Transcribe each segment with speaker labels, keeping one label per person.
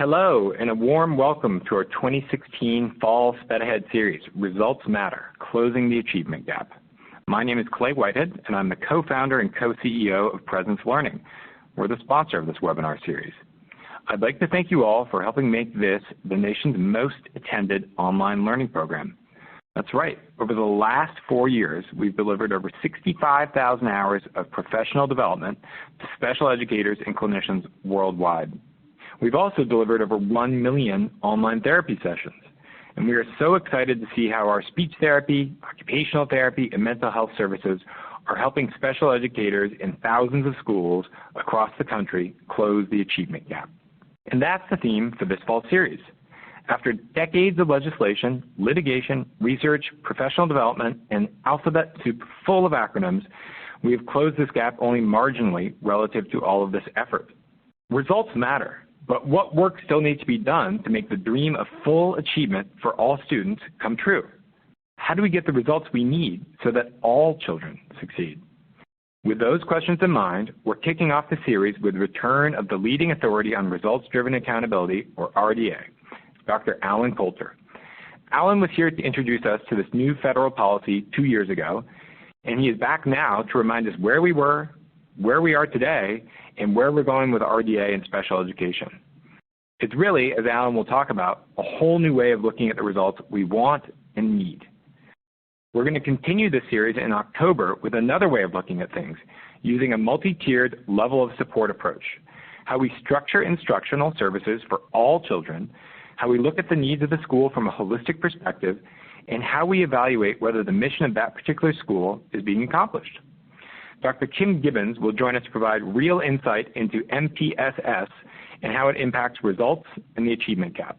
Speaker 1: Hello, and a warm welcome to our 2016 Fall Sped Ahead series, Results Matter, Closing the Achievement Gap. My name is Clay Whitehead, and I'm the co-founder and co-CEO of Presence Learning. We're the sponsor of this webinar series. I'd like to thank you all for helping make this the nation's most attended online learning program. That's right. Over the last 4 years, we've delivered over 65,000 hours of professional development to special educators and clinicians worldwide. We've also delivered over 1 million online therapy sessions, and we are so excited to see how our speech therapy, occupational therapy, and mental health services are helping special educators in thousands of schools across the country close the achievement gap. And that's the theme for this fall series. After decades of legislation, litigation, research, professional development, and alphabet soup full of acronyms, we have closed this gap only marginally relative to all of this effort. Results matter. But what work still needs to be done to make the dream of full achievement for all students come true? How do we get the results we need so that all children succeed? With those questions in mind, we're kicking off the series with the return of the leading authority on results-driven accountability, or RDA, Dr. Alan Coulter. Alan was here to introduce us to this new federal policy 2 years ago, and he is back now to remind us where we were, where we are today, and where we're going with RDA and special education. It's really, as Alan will talk about, a whole new way of looking at the results we want and need. We're going to continue this series in October with another way of looking at things, using a multi-tiered level of support approach, how we structure instructional services for all children, how we look at the needs of the school from a holistic perspective, and how we evaluate whether the mission of that particular school is being accomplished. Dr. Kim Gibbons will join us to provide real insight into MTSS and how it impacts results and the achievement gap.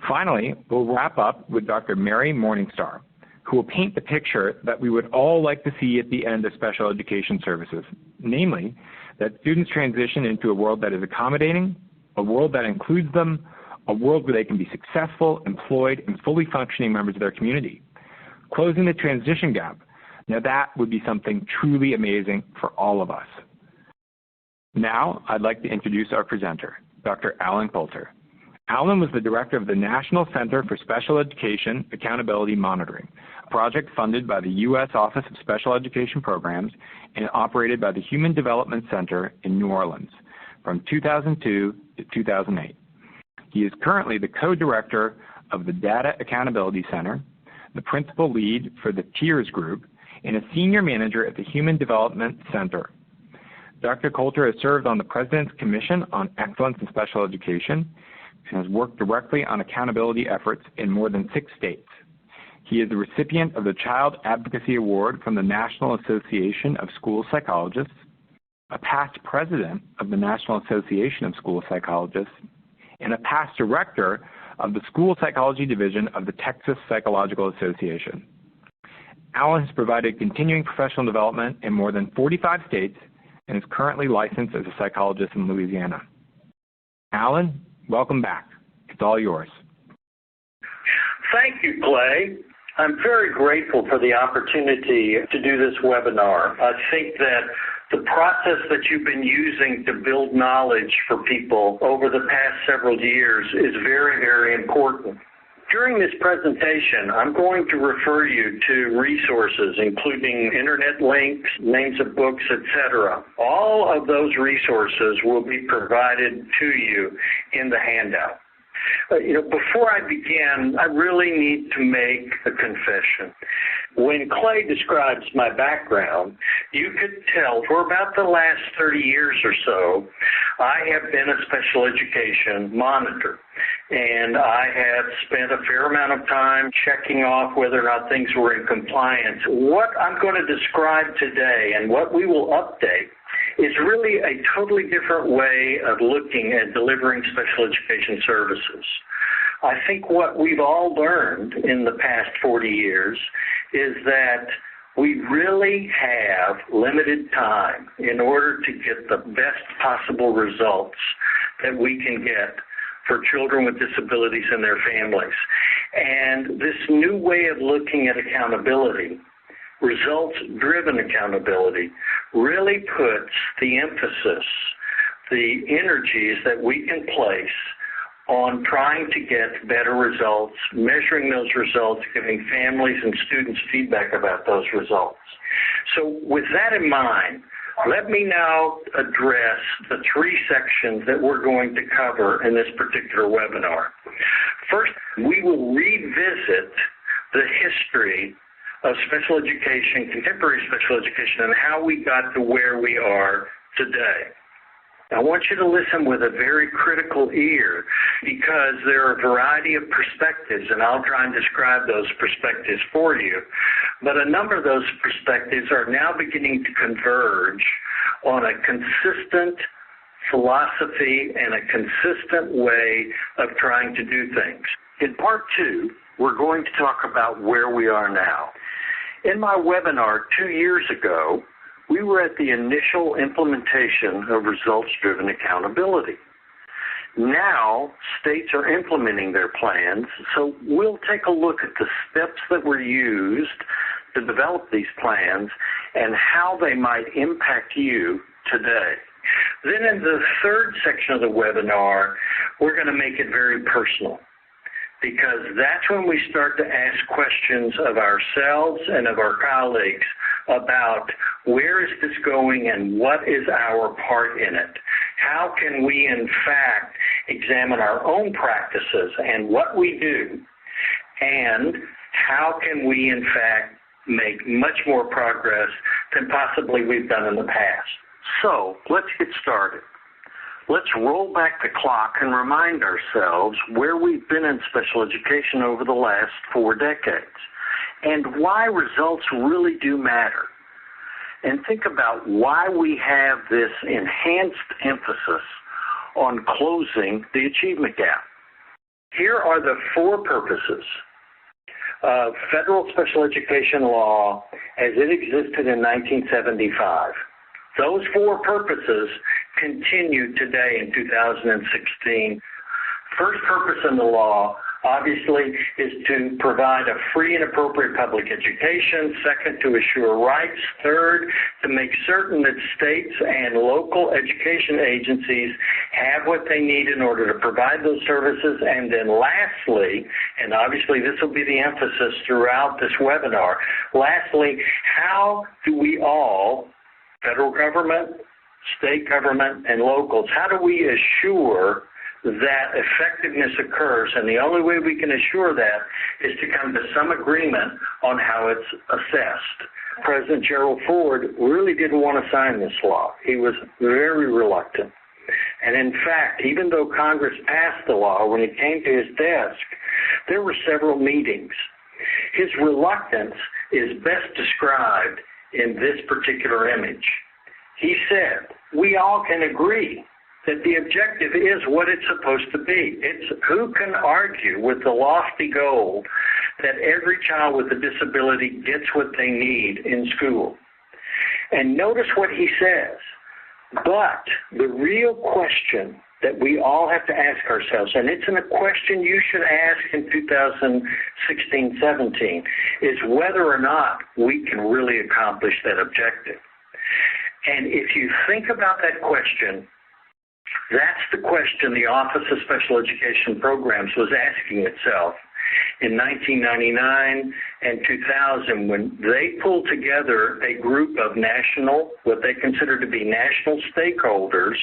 Speaker 1: Finally, we'll wrap up with Dr. Mary Morningstar, who will paint the picture that we would all like to see at the end of special education services, namely that students transition into a world that is accommodating, a world that includes them, a world where they can be successful, employed, and fully functioning members of their community. Closing the transition gap. Now that would be something truly amazing for all of us. Now I'd like to introduce our presenter, Dr. Alan Coulter. Alan was the director of the National Center for Special Education Accountability Monitoring, a project funded by the U.S. Office of Special Education Programs and operated by the Human Development Center in New Orleans from 2002 to 2008. He is currently the co-director of the Data Accountability Center, the principal lead for the TIERS group, and a senior manager at the Human Development Center. Dr. Coulter has served on the President's Commission on Excellence in Special Education and has worked directly on accountability efforts in more than 6 states. He is the recipient of the Child Advocacy Award from the National Association of School Psychologists, a past president of the National Association of School Psychologists, and a past director of the School Psychology Division of the Texas Psychological Association. Alan has provided continuing professional development in more than 45 states and is currently licensed as a psychologist in Louisiana. Alan, welcome back. It's all yours.
Speaker 2: Thank you, Clay. I'm very grateful for the opportunity to do this webinar. I think that the process that you've been using to build knowledge for people over the past several years is very, very important. During this presentation, I'm going to refer you to resources, including internet links, names of books, etc. All of those resources will be provided to you in the handout. Before I begin, I really need to make a confession. When Clay describes my background, you could tell for about the last 30 years or so, I have been a special education monitor. And I have spent a fair amount of time checking off whether or not things were in compliance. What I'm going to describe today and what we will update is really a totally different way of looking at delivering special education services. I think what we've all learned in the past 40 years is that we really have limited time in order to get the best possible results that we can get for children with disabilities and their families. And this new way of looking at accountability, results-driven accountability, really puts the emphasis the energies that we can place on trying to get better results, measuring those results, giving families and students feedback about those results. So with that in mind, let me now address the three sections that we're going to cover in this particular webinar. First, we will revisit the history of special education, contemporary special education, and how we got to where we are today. I want you to listen with a very critical ear because there are a variety of perspectives, and I'll try and describe those perspectives for you. But a number of those perspectives are now beginning to converge on a consistent philosophy and a consistent way of trying to do things. In part two, we're going to talk about where we are now. In my webinar 2 years ago, we were at the initial implementation of results-driven accountability. Now, states are implementing their plans, so we'll take a look at the steps that were used to develop these plans and how they might impact you today. Then in the third section of the webinar, we're going to make it very personal, because that's when we start to ask questions of ourselves and of our colleagues about where is this going and what is our part in it. How can we, in fact, examine our own practices and what we do, and how can we, in fact, make much more progress than possibly we've done in the past. So let's get started. Let's roll back the clock and remind ourselves where we've been in special education over the last 4 decades and why results really do matter. And think about why we have this enhanced emphasis on closing the achievement gap. Here are the 4 purposes of federal special education law as it existed in 1975. Those 4 purposes continue today in 2016. First purpose in the law, obviously, is to provide a free and appropriate public education. Second, to assure rights. Third, to make certain that states and local education agencies have what they need in order to provide those services. And then lastly, and obviously this will be the emphasis throughout this webinar, lastly, how do we all, federal government, state government, and locals, how do we assure that effectiveness occurs? And the only way we can assure that is to come to some agreement on how it's assessed. President Gerald Ford really didn't want to sign this law. He was very reluctant. And in fact, even though Congress passed the law, when it came to his desk, there were several meetings. His reluctance is best described in this particular image. He said, we all can agree that the objective is what it's supposed to be. It's who can argue with the lofty goal that every child with a disability gets what they need in school. And notice what he says. But the real question that we all have to ask ourselves, and it's a question you should ask in 2016-17, is whether or not we can really accomplish that objective. And if you think about that question, that's the question the Office of Special Education Programs was asking itself in 1999 and 2000 when they pulled together a group of what they considered to be national stakeholders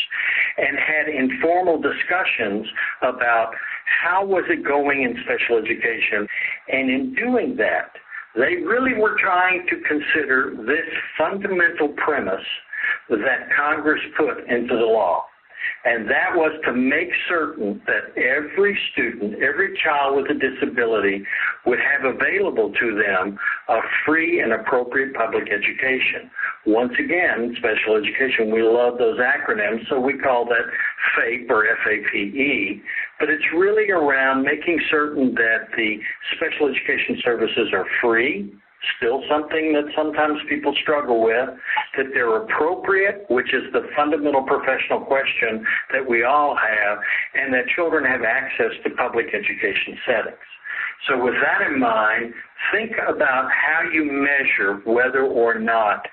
Speaker 2: and had informal discussions about how was it going in special education. And in doing that, they really were trying to consider this fundamental premise that Congress put into the law. And that was to make certain that every student, every child with a disability would have available to them a free and appropriate public education. Once again, special education, we love those acronyms, so we call that FAPE or FAPE, but it's really around making certain that the special education services are free, still something that sometimes people struggle with, that they're appropriate, which is the fundamental professional question that we all have, and that children have access to public education settings. So with that in mind, think about how you measure whether or not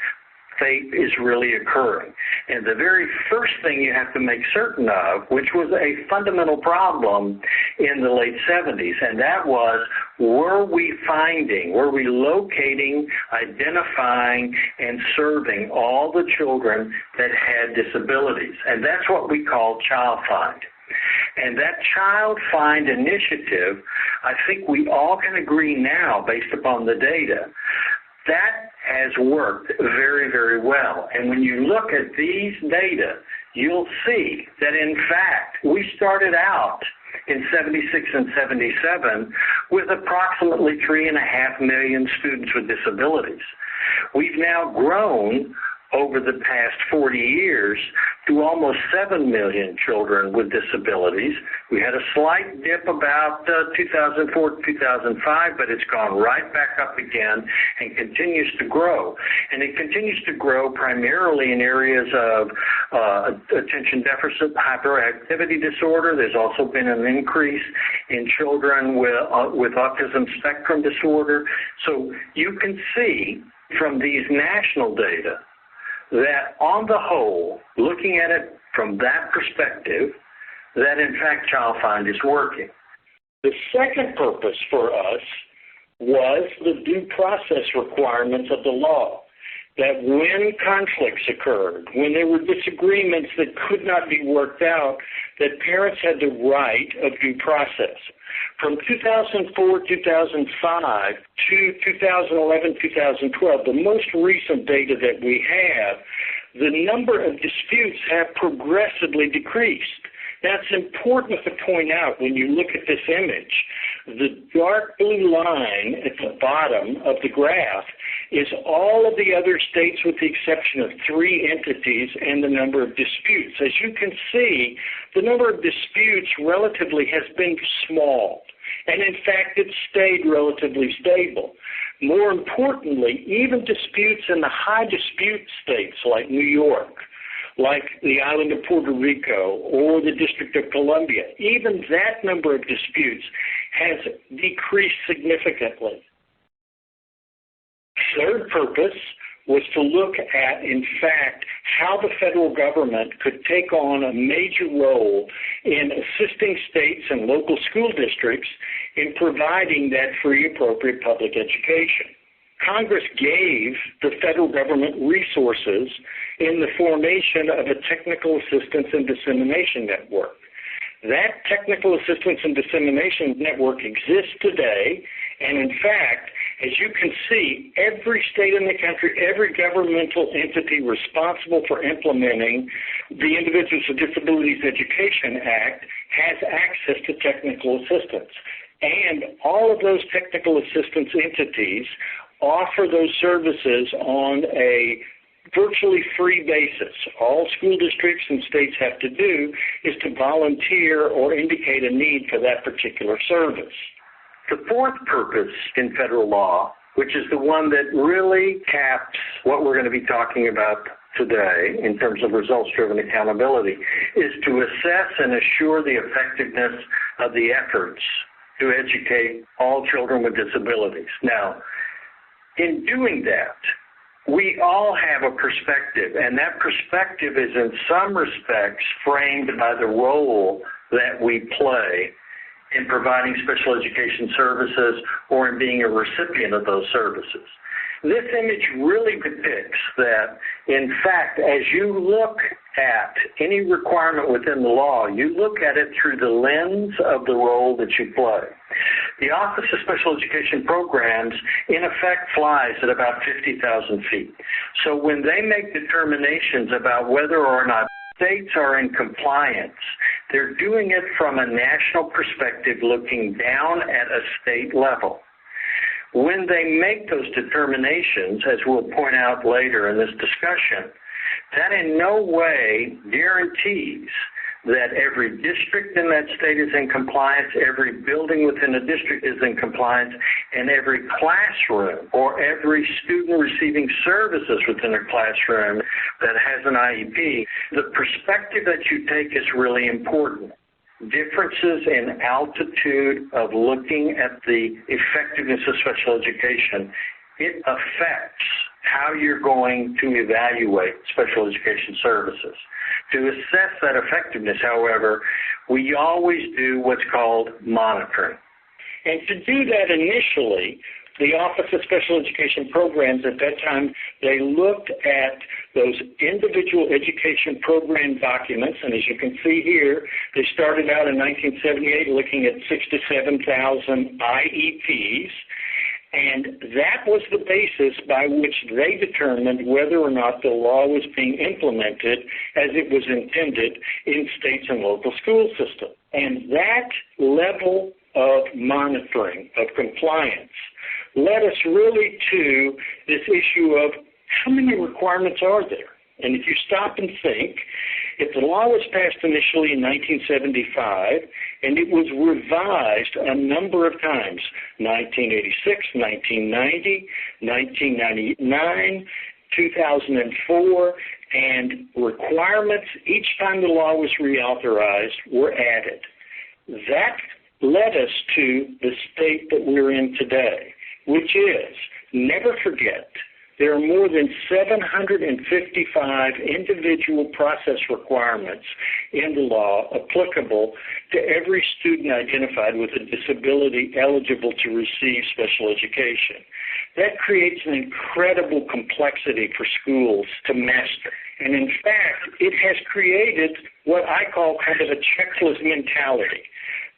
Speaker 2: FAPE is really occurring. And the very first thing you have to make certain of, which was a fundamental problem in the late 70s, and that was, were we locating, identifying, and serving all the children that had disabilities? And that's what we call Child Find. And that Child Find initiative, I think we all can agree now, based upon the data, that has worked very, very well. And when you look at these data, you'll see that, in fact, we started out in 76 and 77 with approximately 3.5 million students with disabilities. We've now grown over the past 40 years to almost 7 million children with disabilities. We had a slight dip about 2004 to 2005, but it's gone right back up again and continues to grow. And it continues to grow primarily in areas of attention deficit hyperactivity disorder. There's also been an increase in children with autism spectrum disorder. So you can see from these national data that on the whole, looking at it from that perspective, that in fact Child Find is working.
Speaker 3: The second purpose for us was the due process requirements of the law, that when conflicts occurred, when there were disagreements that could not be worked out, that parents had the right of due process. From 2004, 2005 to 2011, 2012, the most recent data that we have, the number of disputes have progressively decreased. That's important to point out when you look at this image. The dark blue line at the bottom of the graph is all of the other states with the exception of 3 entities and the number of disputes. As you can see, the number of disputes relatively has been small, and in fact it's stayed relatively stable. More importantly, even disputes in the high dispute states like New York, like the island of Puerto Rico or the District of Columbia, even that number of disputes has decreased significantly. Third purpose was to look at, in fact, how the federal government could take on a major role in assisting states and local school districts in providing that free, appropriate public education. Congress gave the federal government resources in the formation of a technical assistance and dissemination network. That technical assistance and dissemination network exists today, and in fact, as you can see, every state in the country, every governmental entity responsible for implementing the Individuals with Disabilities Education Act has access to technical assistance. And all of those technical assistance entities offer those services on a virtually free basis. All school districts and states have to do is to volunteer or indicate a need for that particular service.
Speaker 2: The fourth purpose in federal law, which is the one that really caps what we're going to be talking about today in terms of results-driven accountability, is to assess and assure the effectiveness of the efforts to educate all children with disabilities. Now, in doing that, we all have a perspective, and that perspective is in some respects framed by the role that we play in providing special education services or in being a recipient of those services. This image really depicts that, in fact, as you look at any requirement within the law, you look at it through the lens of the role that you play. The Office of Special Education Programs, in effect, flies at about 50,000 feet. So when they make determinations about whether or not states are in compliance, they're doing it from a national perspective, looking down at a state level. When they make those determinations, as we'll point out later in this discussion, that in no way guarantees that every district in that state is in compliance, every building within a district is in compliance, and every classroom or every student receiving services within a classroom that has an IEP. The perspective that you take is really important. Differences in altitude of looking at the effectiveness of special education, it affects how you're going to evaluate special education services. To assess that effectiveness, however, we always do what's called monitoring.
Speaker 3: And to do that initially, the Office of Special Education Programs at that time, they looked at those individual education program documents, and as you can see here, they started out in 1978 looking at 67,000 IEPs, and that was the basis by which they determined whether or not the law was being implemented as it was intended in states and local school systems. And that level of monitoring, of compliance, led us really to this issue of how many requirements are there? And if you stop and think, if the law was passed initially in 1975, and it was revised a number of times, 1986, 1990, 1999, 2004, and requirements each time the law was reauthorized were added. That led us to the state that we're in today, which is, never forget, there are more than 755 individual process requirements in the law applicable to every student identified with a disability eligible to receive special education. That creates an incredible complexity for schools to master. And in fact, it has created what I call kind of a checklist mentality.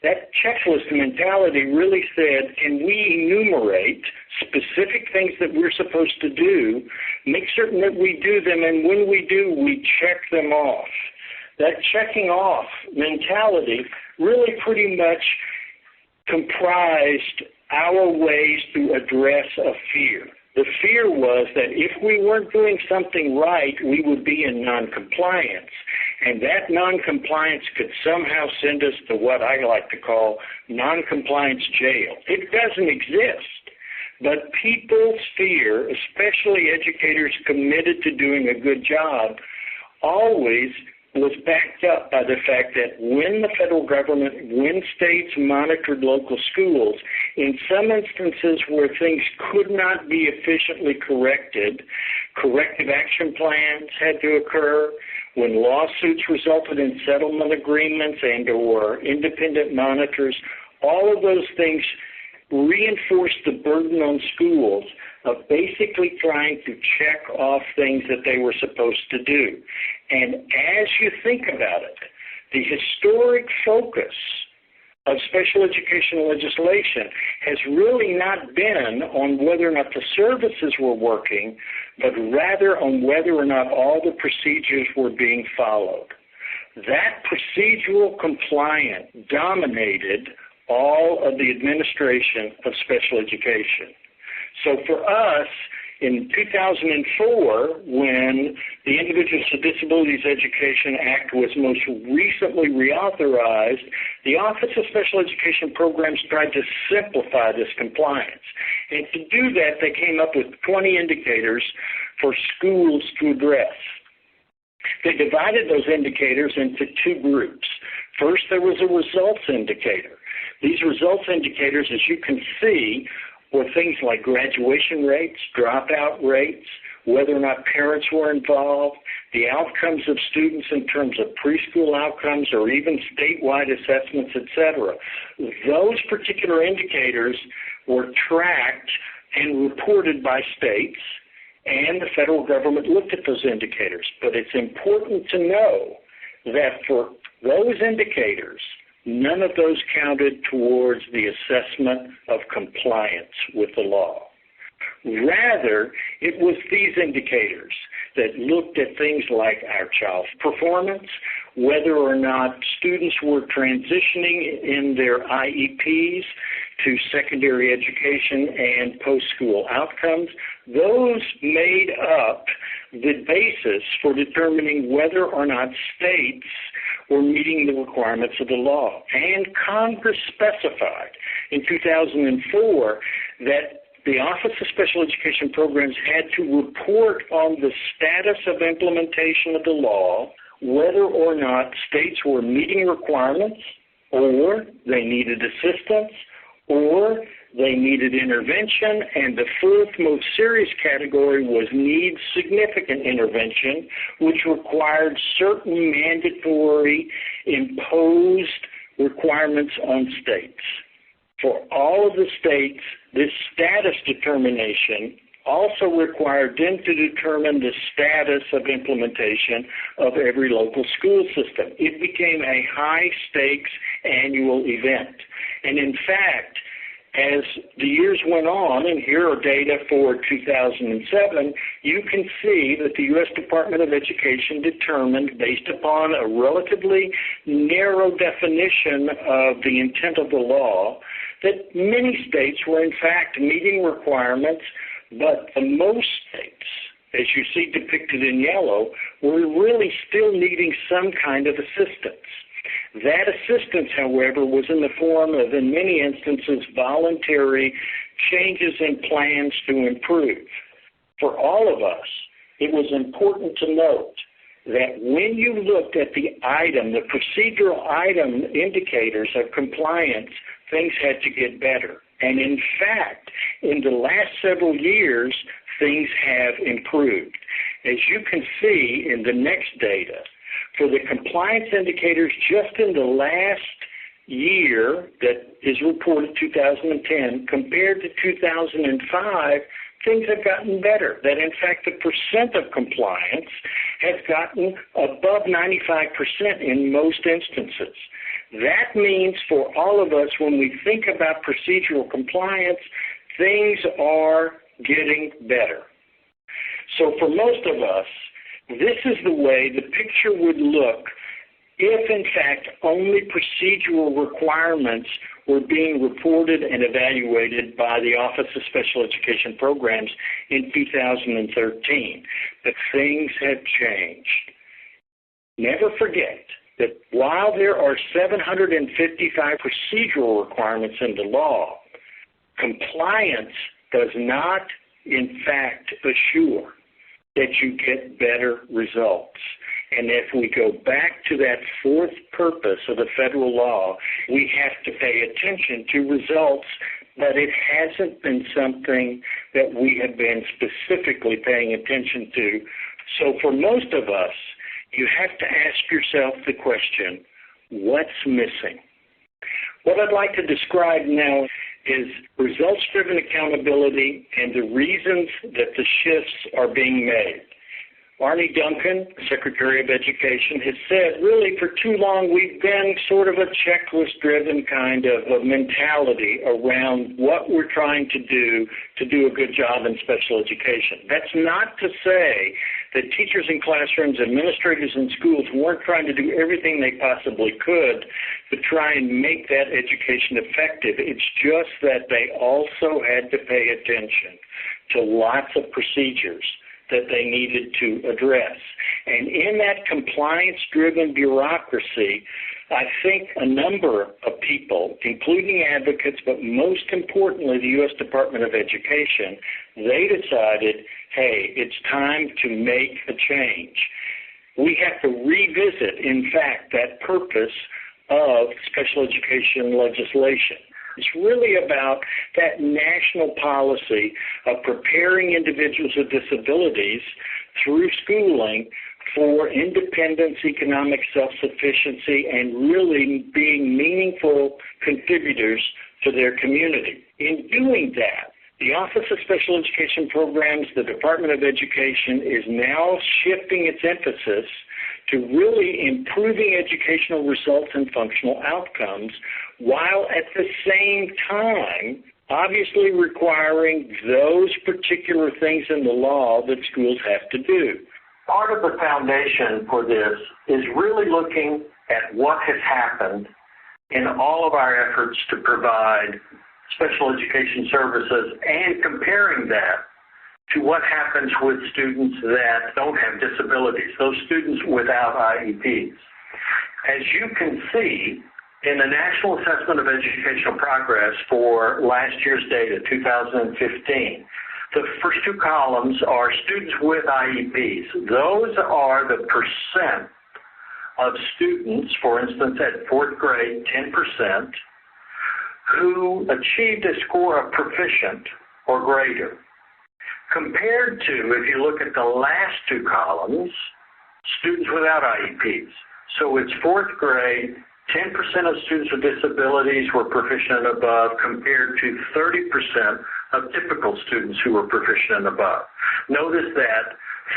Speaker 3: That checklist mentality really said, can we enumerate specific things that we're supposed to do, make certain that we do them, and when we do, we check them off. That checking off mentality really pretty much comprised our ways to address a fear. The fear was that if we weren't doing something right, we would be in noncompliance. And that noncompliance could somehow send us to what I like to call noncompliance jail. It doesn't exist. But people's fear, especially educators committed to doing a good job, always was backed up by the fact that when the federal government, when states monitored local schools, in some instances where things could not be efficiently corrected, corrective action plans had to occur. When lawsuits resulted in settlement agreements and or independent monitors, all of those things reinforced the burden on schools of basically trying to check off things that they were supposed to do. And as you think about it, the historic focus of special education legislation has really not been on whether or not the services were working, but rather on whether or not all the procedures were being followed. That procedural compliance dominated all of the administration of special education. So for us, in 2004, when the Individuals with Disabilities Education Act was most recently reauthorized, the Office of Special Education Programs tried to simplify this compliance. And to do that, they came up with 20 indicators for schools to address. They divided those indicators into two groups. First, there was a results indicator. These results indicators, as you can see, were things like graduation rates, dropout rates, whether or not parents were involved, the outcomes of students in terms of preschool outcomes or even statewide assessments, etc. Those particular indicators were tracked and reported by states, and the federal government looked at those indicators. But it's important to know that for those indicators, none of those counted towards the assessment of compliance with the law. Rather, it was these indicators that looked at things like our child's performance, whether or not students were transitioning in their IEPs to secondary education and post-school outcomes. Those made up the basis for determining whether or not states were meeting the requirements of the law. And Congress specified in 2004 that the Office of Special Education Programs had to report on the status of implementation of the law, whether or not states were meeting requirements, or they needed assistance, or they needed intervention, and the fourth most serious category was needs significant intervention, which required certain mandatory imposed requirements on states. For all of the states, this status determination also required them to determine the status of implementation of every local school system. It became a high-stakes annual event. And in fact, as the years went on, and here are data for 2007, you can see that the U.S. Department of Education determined, based upon a relatively narrow definition of the intent of the law, that many states were in fact meeting requirements, but most states, as you see depicted in yellow, were really still needing some kind of assistance. That assistance, however, was in the form of, in many instances, voluntary changes in plans to improve. For all of us, it was important to note that when you looked at the item, the procedural item indicators of compliance, things had to get better. And in fact, in the last several years, things have improved. As you can see in the next data, for the compliance indicators just in the last year that is reported 2010 compared to 2005, things have gotten better. That in fact the percent of compliance has gotten above 95% in most instances. That means for all of us, when we think about procedural compliance, things are getting better. So for most of us, this is the way the picture would look if, in fact, only procedural requirements were being reported and evaluated by the Office of Special Education Programs in 2013. But things have changed. Never forget that while there are 755 procedural requirements in the law, compliance does not, in fact, assure that you get better results. And if we go back to that fourth purpose of the federal law, we have to pay attention to results, but it hasn't been something that we have been specifically paying attention to. So for most of us, you have to ask yourself the question, what's missing? What I'd like to describe now is results-driven accountability and the reasons that the shifts are being made. Arne Duncan, Secretary of Education, has said, really, for too long, we've been sort of a checklist-driven kind of a mentality around what we're trying to do a good job in special education. That's not to say that teachers in classrooms, administrators in schools weren't trying to do everything they possibly could to try and make that education effective. It's just that they also had to pay attention to lots of procedures that they needed to address. And in that compliance-driven bureaucracy, I think a number of people, including advocates, but most importantly the U.S. Department of Education, they decided, hey, it's time to make a change. We have to revisit, in fact, that purpose of special education legislation. It's really about that national policy of preparing individuals with disabilities through schooling for independence, economic self-sufficiency, and really being meaningful contributors to their community. In doing that, the Office of Special Education Programs, the Department of Education, is now shifting its emphasis to really improving educational results and functional outcomes, while at the same time obviously requiring those particular things in the law that schools have to do.
Speaker 2: Part of the foundation for this is really looking at what has happened in all of our efforts to provide special education services and comparing that to what happens with students that don't have disabilities, those students without IEPs. As you can see, in the National Assessment of Educational Progress for last year's data, 2015, the first two columns are students with IEPs. Those are the percent of students, for instance, at fourth grade, 10%, who achieved a score of proficient or greater, compared to, if you look at the last two columns, students without IEPs. So it's fourth grade, 10% of students with disabilities were proficient and above, compared to 30% of typical students who were proficient and above. Notice that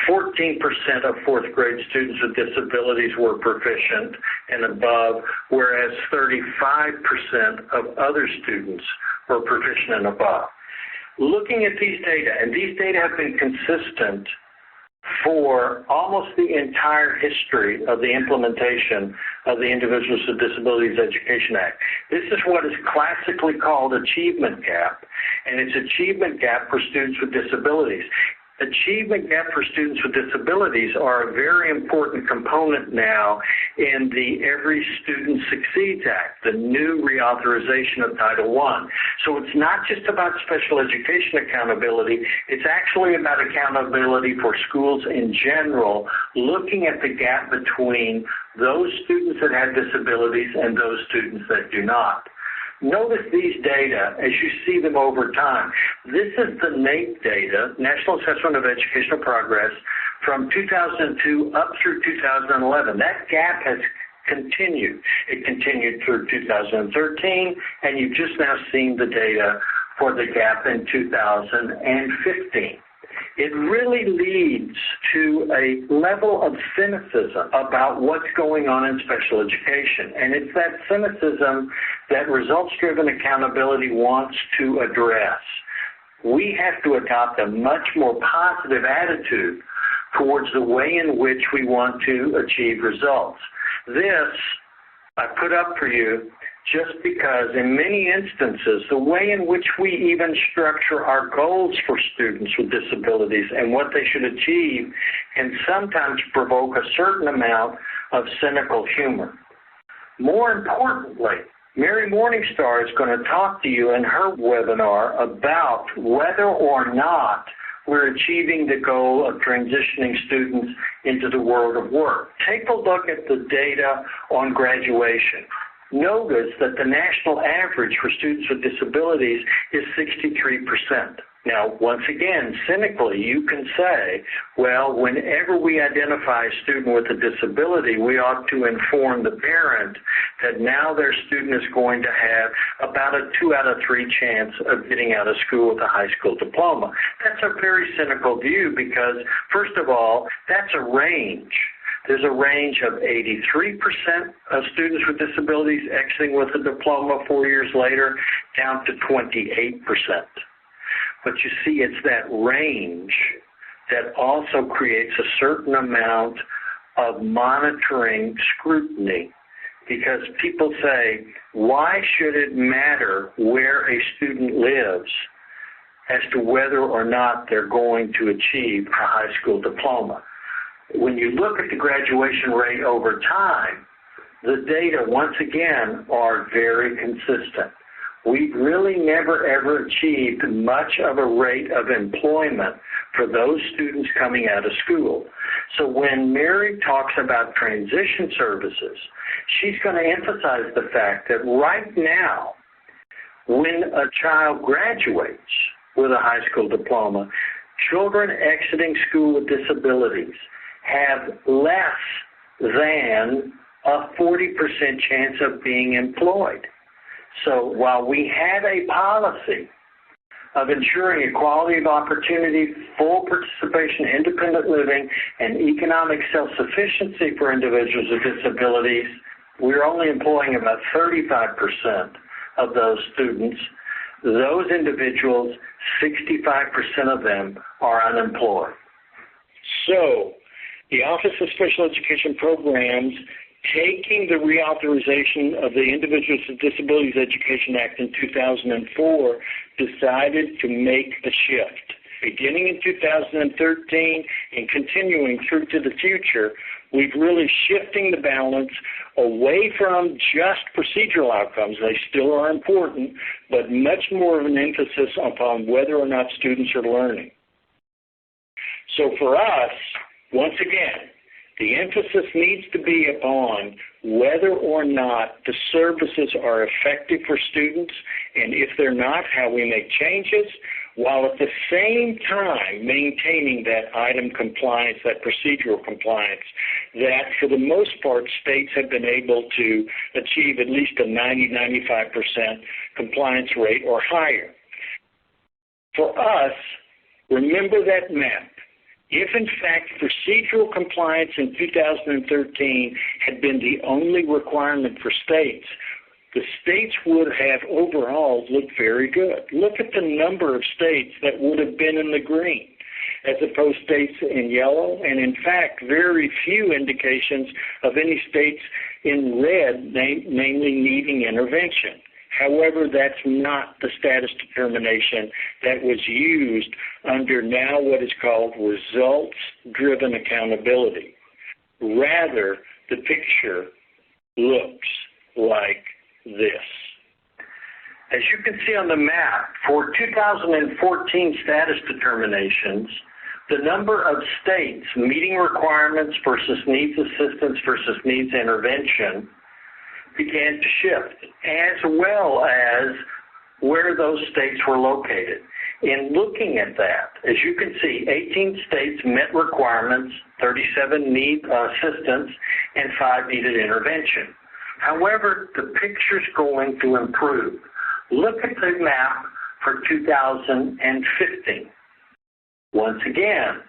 Speaker 2: 14% of fourth grade students with disabilities were proficient and above, whereas 35% of other students were proficient and above. Looking at these data, and these data have been consistent for almost the entire history of the implementation of the Individuals with Disabilities Education Act. This is what is classically called achievement gap, and it's achievement gap for students with disabilities. Achievement gap for students with disabilities are a very important component now in the Every Student Succeeds Act, the new reauthorization of Title I. So it's not just about special education accountability, it's actually about accountability for schools in general, looking at the gap between those students that have disabilities and those students that do not. Notice these data as you see them over time. This is the NAEP data, National Assessment of Educational Progress, from 2002 up through 2011. That gap has continued. It continued through 2013, and you've just now seen the data for the gap in 2015. It really leads to a level of cynicism about what's going on in special education. And it's that cynicism that results-driven accountability wants to address. We have to adopt a much more positive attitude towards the way in which we want to achieve results. This I put up for you just because in many instances, the way in which we even structure our goals for students with disabilities and what they should achieve can sometimes provoke a certain amount of cynical humor. More importantly, Mary Morningstar is going to talk to you in her webinar about whether or not we're achieving the goal of transitioning students into the world of work. Take a look at the data on graduation. Notice that the national average for students with disabilities is 63%. Now, once again, cynically, you can say, well, whenever we identify a student with a disability, we ought to inform the parent that now their student is going to have about a 2 out of 3 chance of getting out of school with a high school diploma. That's a very cynical view because, first of all, that's a range. There's a range of 83% of students with disabilities exiting with a diploma 4 years later, down to 28%. But you see, it's that range that also creates a certain amount of monitoring scrutiny, because people say, why should it matter where a student lives as to whether or not they're going to achieve a high school diploma? When you look at the graduation rate over time, the data, once again, are very consistent. We've really never, ever achieved much of a rate of employment for those students coming out of school. So when Mary talks about transition services, she's going to emphasize the fact that right now, when a child graduates with a high school diploma, children exiting school with disabilities have less than a 40% chance of being employed. So while we have a policy of ensuring equality of opportunity, full participation, independent living, and economic self-sufficiency for individuals with disabilities, we're only employing about 35% of those students. Those individuals, 65% of them are unemployed.
Speaker 3: So the Office of Special Education Programs, taking the reauthorization of the Individuals with Disabilities Education Act in 2004, decided to make a shift. Beginning in 2013 and continuing through to the future, we've really shifting the balance away from just procedural outcomes. They still are important, but much more of an emphasis upon whether or not students are learning. So for us, once again, The emphasis needs to be upon whether or not the services are effective for students, and if they're not, how we make changes, while at the same time maintaining that item compliance, that procedural compliance, that for the most part states have been able to achieve at least a 90-95% compliance rate or higher. For us, remember that map. If, in fact, procedural compliance in 2013 had been the only requirement for states, the states would have overall looked very good. Look at the number of states that would have been in the green as opposed to states in yellow, and in fact, very few indications of any states in red, namely needing intervention. However, that's not the status determination that was used under now what is called results-driven accountability. Rather, the picture looks like this.
Speaker 2: As you can see on the map, for 2014 status determinations, the number of states meeting requirements versus needs assistance versus needs intervention began to shift, as well as where those states were located. In looking at that, as you can see, 18 states met requirements, 37 need assistance, and 5 needed intervention. However, the picture's going to improve. Look at the map for 2015. Once again,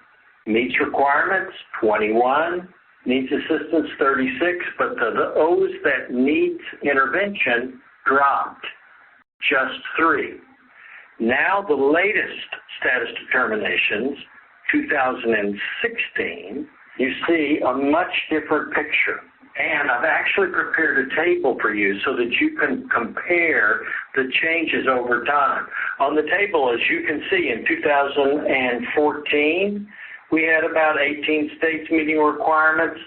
Speaker 2: meets requirements, 21, needs assistance, 36, but the O's that needs intervention dropped, just 3. Now the latest status determinations, 2016, you see a much different picture. And I've actually prepared a table for you so that you can compare the changes over time. On the table, as you can see, in 2014, we had about 18 states meeting requirements.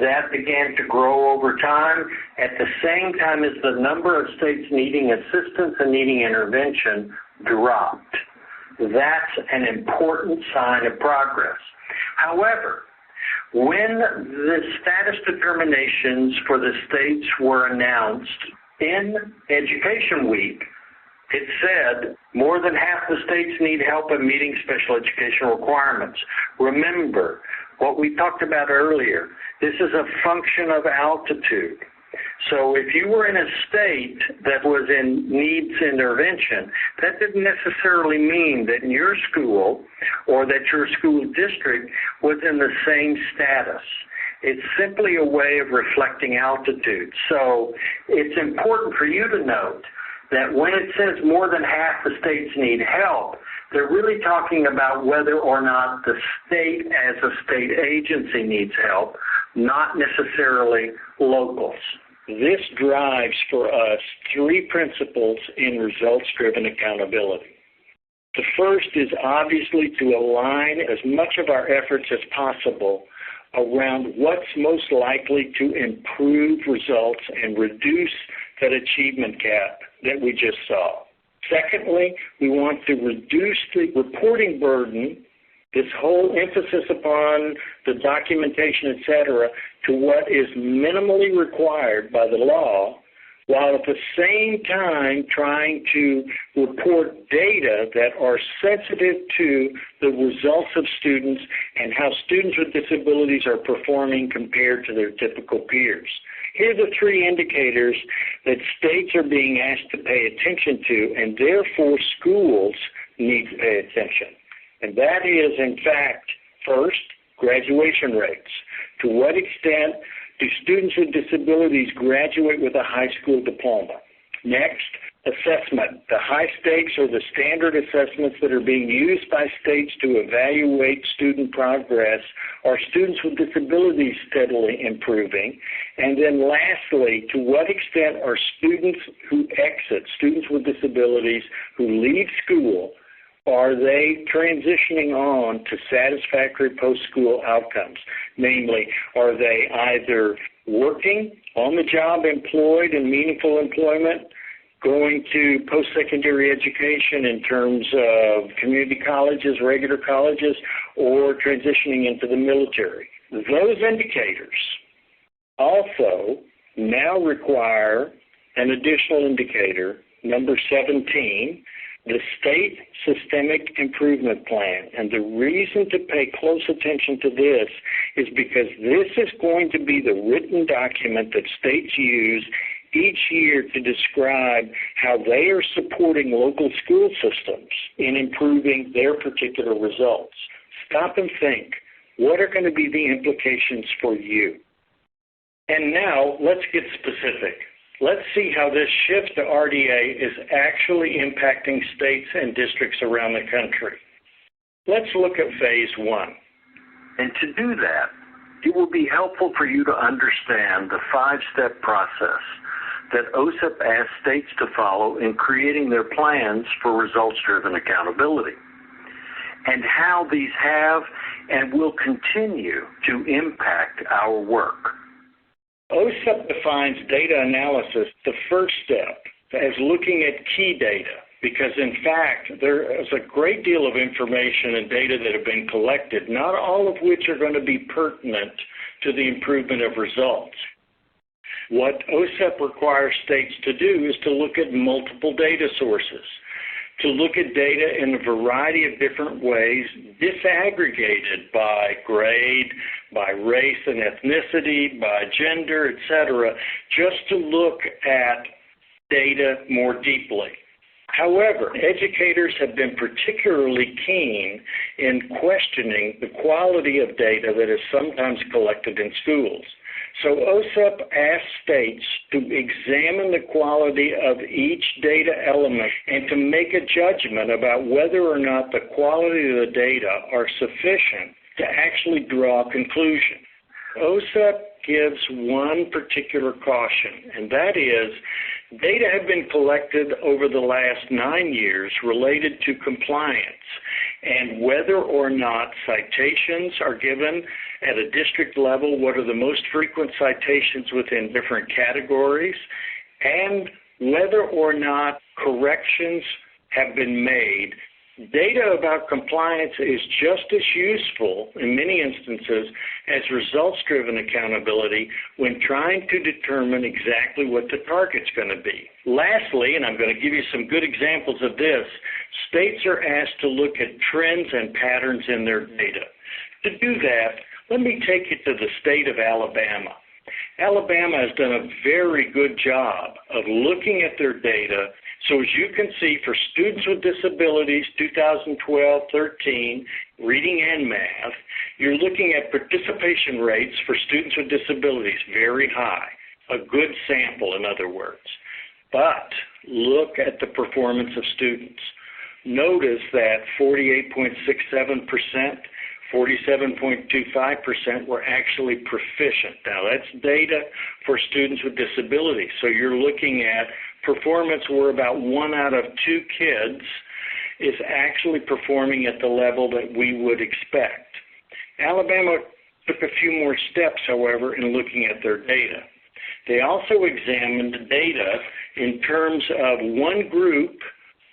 Speaker 2: That began to grow over time at the same time as the number of states needing assistance and needing intervention dropped. That's an important sign of progress. However, when the status determinations for the states were announced in Education Week, it said more than half the states need help in meeting special education requirements. Remember what we talked about earlier. This is a function of altitude. So if you were in a state that was in needs intervention, that didn't necessarily mean that your school or that your school district was in the same status. It's simply a way of reflecting altitude. So it's important for you to note that when it says more than half the states need help, they're really talking about whether or not the state as a state agency needs help, not necessarily locals.
Speaker 3: This drives for us 3 principles in results-driven accountability. The first is obviously to align as much of our efforts as possible around what's most likely to improve results and reduce that achievement gap that we just saw. Secondly, we want to reduce the reporting burden, this whole emphasis upon the documentation, et cetera, to what is minimally required by the law, while at the same time trying to report data that are sensitive to the results of students and how students with disabilities are performing compared to their typical peers. Here are the 3 indicators that states are being asked to pay attention to, and therefore schools need to pay attention. And that is, in fact, first, graduation rates. To what extent do students with disabilities graduate with a high school diploma? Next, assessment. The high stakes or the standard assessments that are being used by states to evaluate student progress. Are students with disabilities steadily improving? And then lastly, to what extent are students who exit, students with disabilities who leave school, are they transitioning on to satisfactory post-school outcomes? Namely, are they either working, on the job, employed in meaningful employment, going to post-secondary education in terms of community colleges, regular colleges, or transitioning into the military. Those indicators also now require an additional indicator, number 17, the State Systemic Improvement Plan. And the reason to pay close attention to this is because this is going to be the written document that states use each year to describe how they are supporting local school systems in improving their particular results. Stop and think, what are going to be the implications for you? And now, let's get specific. Let's see how this shift to RDA is actually impacting states and districts around the country. Let's look at phase one.
Speaker 2: And to do that, it will be helpful for you to understand the 5-step process that OSEP asks states to follow in creating their plans for results-driven accountability, and how these have and will continue to impact our work.
Speaker 3: OSEP defines data analysis, the first step, as looking at key data, because in fact there is a great deal of information and data that have been collected, not all of which are going to be pertinent to the improvement of results. What OSEP requires states to do is to look at multiple data sources, to look at data in a variety of different ways, disaggregated by grade, by race and ethnicity, by gender, etc., just to look at data more deeply. However, educators have been particularly keen in questioning the quality of data that is sometimes collected in schools. So OSEP asks states to examine the quality of each data element and to make a judgment about whether or not the quality of the data are sufficient to actually draw a conclusion. OSEP gives one particular caution, and that is data have been collected over the last 9 years related to compliance and whether or not citations are given at a district level, what are the most frequent citations within different categories, and whether or not corrections have been made. Data about compliance is just as useful in many instances as results-driven accountability when trying to determine exactly what the target's going to be. Lastly, and I'm going to give you some good examples of this, states are asked to look at trends and patterns in their data. To do that, let me take you to the state of Alabama. Alabama has done a very good job of looking at their data. So as you can see, for students with disabilities, 2012-13, reading and math, you're looking at participation rates for students with disabilities very high, a good sample, in other words. But look at the performance of students. Notice that 48.67%, 47.25% were actually proficient. Now, that's data for students with disabilities. So you're looking at performance where about 1 out of 2 kids is actually performing at the level that we would expect. Alabama took a few more steps, however, in looking at their data. They also examined data in terms of one group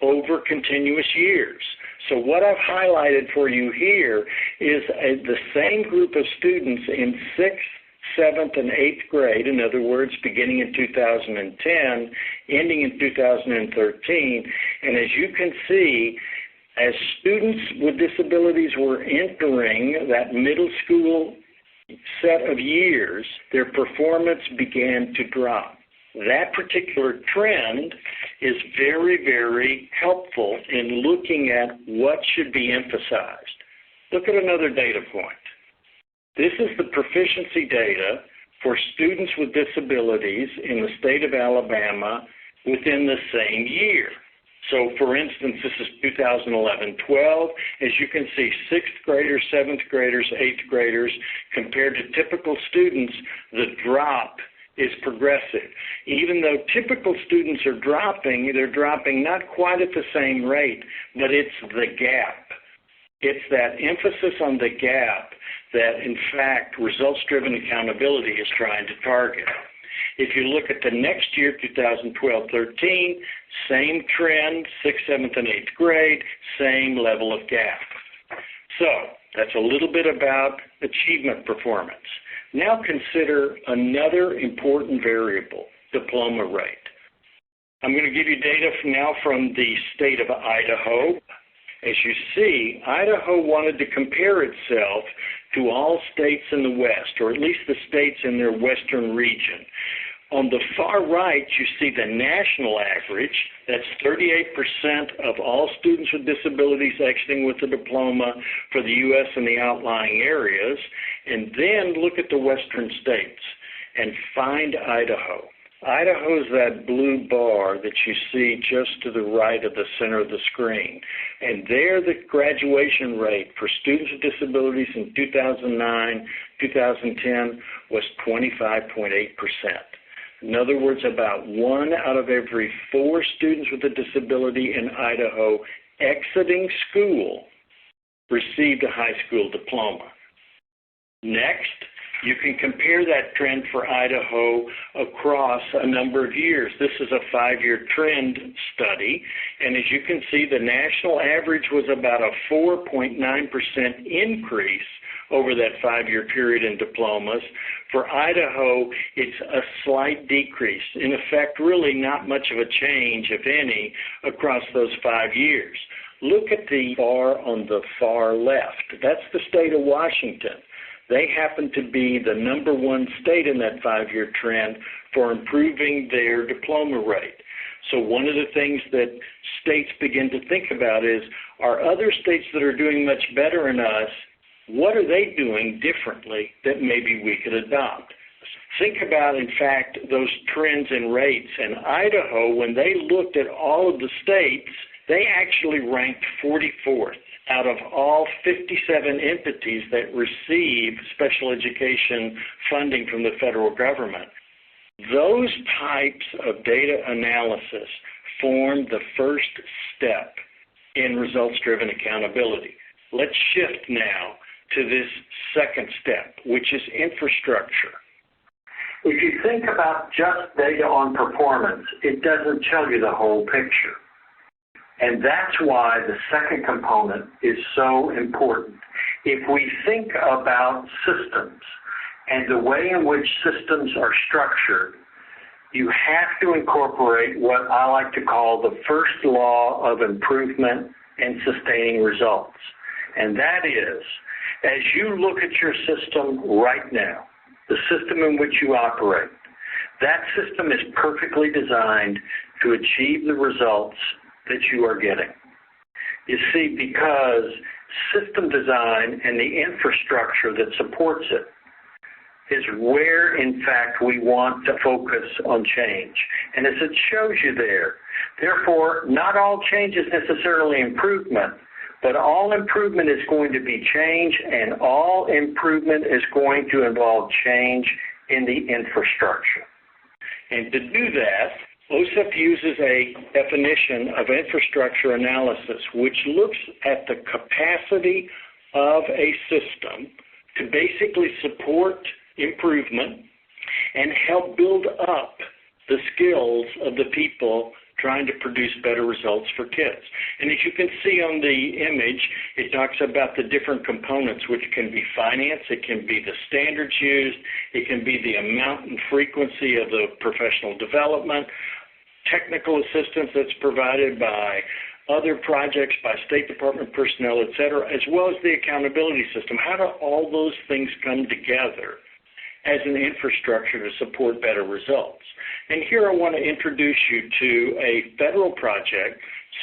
Speaker 3: over continuous years. So what I've highlighted for you here is the same group of students in 6th, 7th, and 8th grade, in other words, beginning in 2010, ending in 2013. And as you can see, as students with disabilities were entering that middle school set of years, their performance began to drop. That particular trend is very, very helpful in looking at what should be emphasized. Look at another data point. This is the proficiency data for students with disabilities in the state of Alabama within the same year. So, for instance, this is 2011-12. As you can see, 6th graders, 7th graders, 8th graders, compared to typical students, the drop is progressive. Even though typical students are dropping, they're dropping not quite at the same rate, but it's the gap. It's that emphasis on the gap that, in fact, results-driven accountability is trying to target. If you look at the next year, 2012-13, same trend, 6th, 7th, and 8th grade, same level of gap. So that's a little bit about achievement performance. Now consider another important variable, diploma rate. I'm going to give you data now from the state of Idaho. As you see, Idaho wanted to compare itself to all states in the West, or at least the states in their western region. On the far right, you see the national average. That's 38% of all students with disabilities exiting with a diploma for the U.S. and the outlying areas. And then look at the western states and find Idaho. Idaho is that blue bar that you see just to the right of the center of the screen. And there the graduation rate for students with disabilities in 2009, 2010 was 25.8%. In other words, about 1 out of every 4 students with a disability in Idaho exiting school received a high school diploma. Next, you can compare that trend for Idaho across a number of years. This is a 5-year trend study, and as you can see, the national average was about a 4.9% increase over that 5-year period in diplomas. For Idaho, it's a slight decrease. In effect, really not much of a change, if any, across those 5 years. Look at the bar on the far left. That's the state of Washington. They happen to be the #1 state in that 5-year trend for improving their diploma rate. So one of the things that states begin to think about is, are other states that are doing much better than us, what are they doing differently that maybe we could adopt? Think about, in fact, those trends and rates. In Idaho, when they looked at all of the states, they actually ranked 44th out of all 57 entities that receive special education funding from the federal government. Those types of data analysis form the first step in results-driven accountability. Let's shift now to this second step, which is infrastructure.
Speaker 2: If you think about just data on performance, it doesn't tell you the whole picture. And that's why the second component is so important. If we think about systems and the way in which systems are structured, you have to incorporate what I like to call the first law of improvement and sustaining results. And that is, as you look at your system right now, the system in which you operate, that system is perfectly designed to achieve the results that you are getting. You see, because system design and the infrastructure that supports it is where, in fact, we want to focus on change. And as it shows you there, therefore, not all change is necessarily improvement, but all improvement is going to be change, and all improvement is going to involve change in the infrastructure.
Speaker 3: And to do that, OSIP uses a definition of infrastructure analysis, which looks at the capacity of a system to basically support improvement and help build up the skills of the people trying to produce better results for kids. And as you can see on the image, it talks about the different components, which can be finance, it can be the standards used, it can be the amount and frequency of the professional development, technical assistance that's provided by other projects, by State Department personnel, et cetera, as well as the accountability system. How do all those things come together as an infrastructure to support better results? And here I want to introduce you to a federal project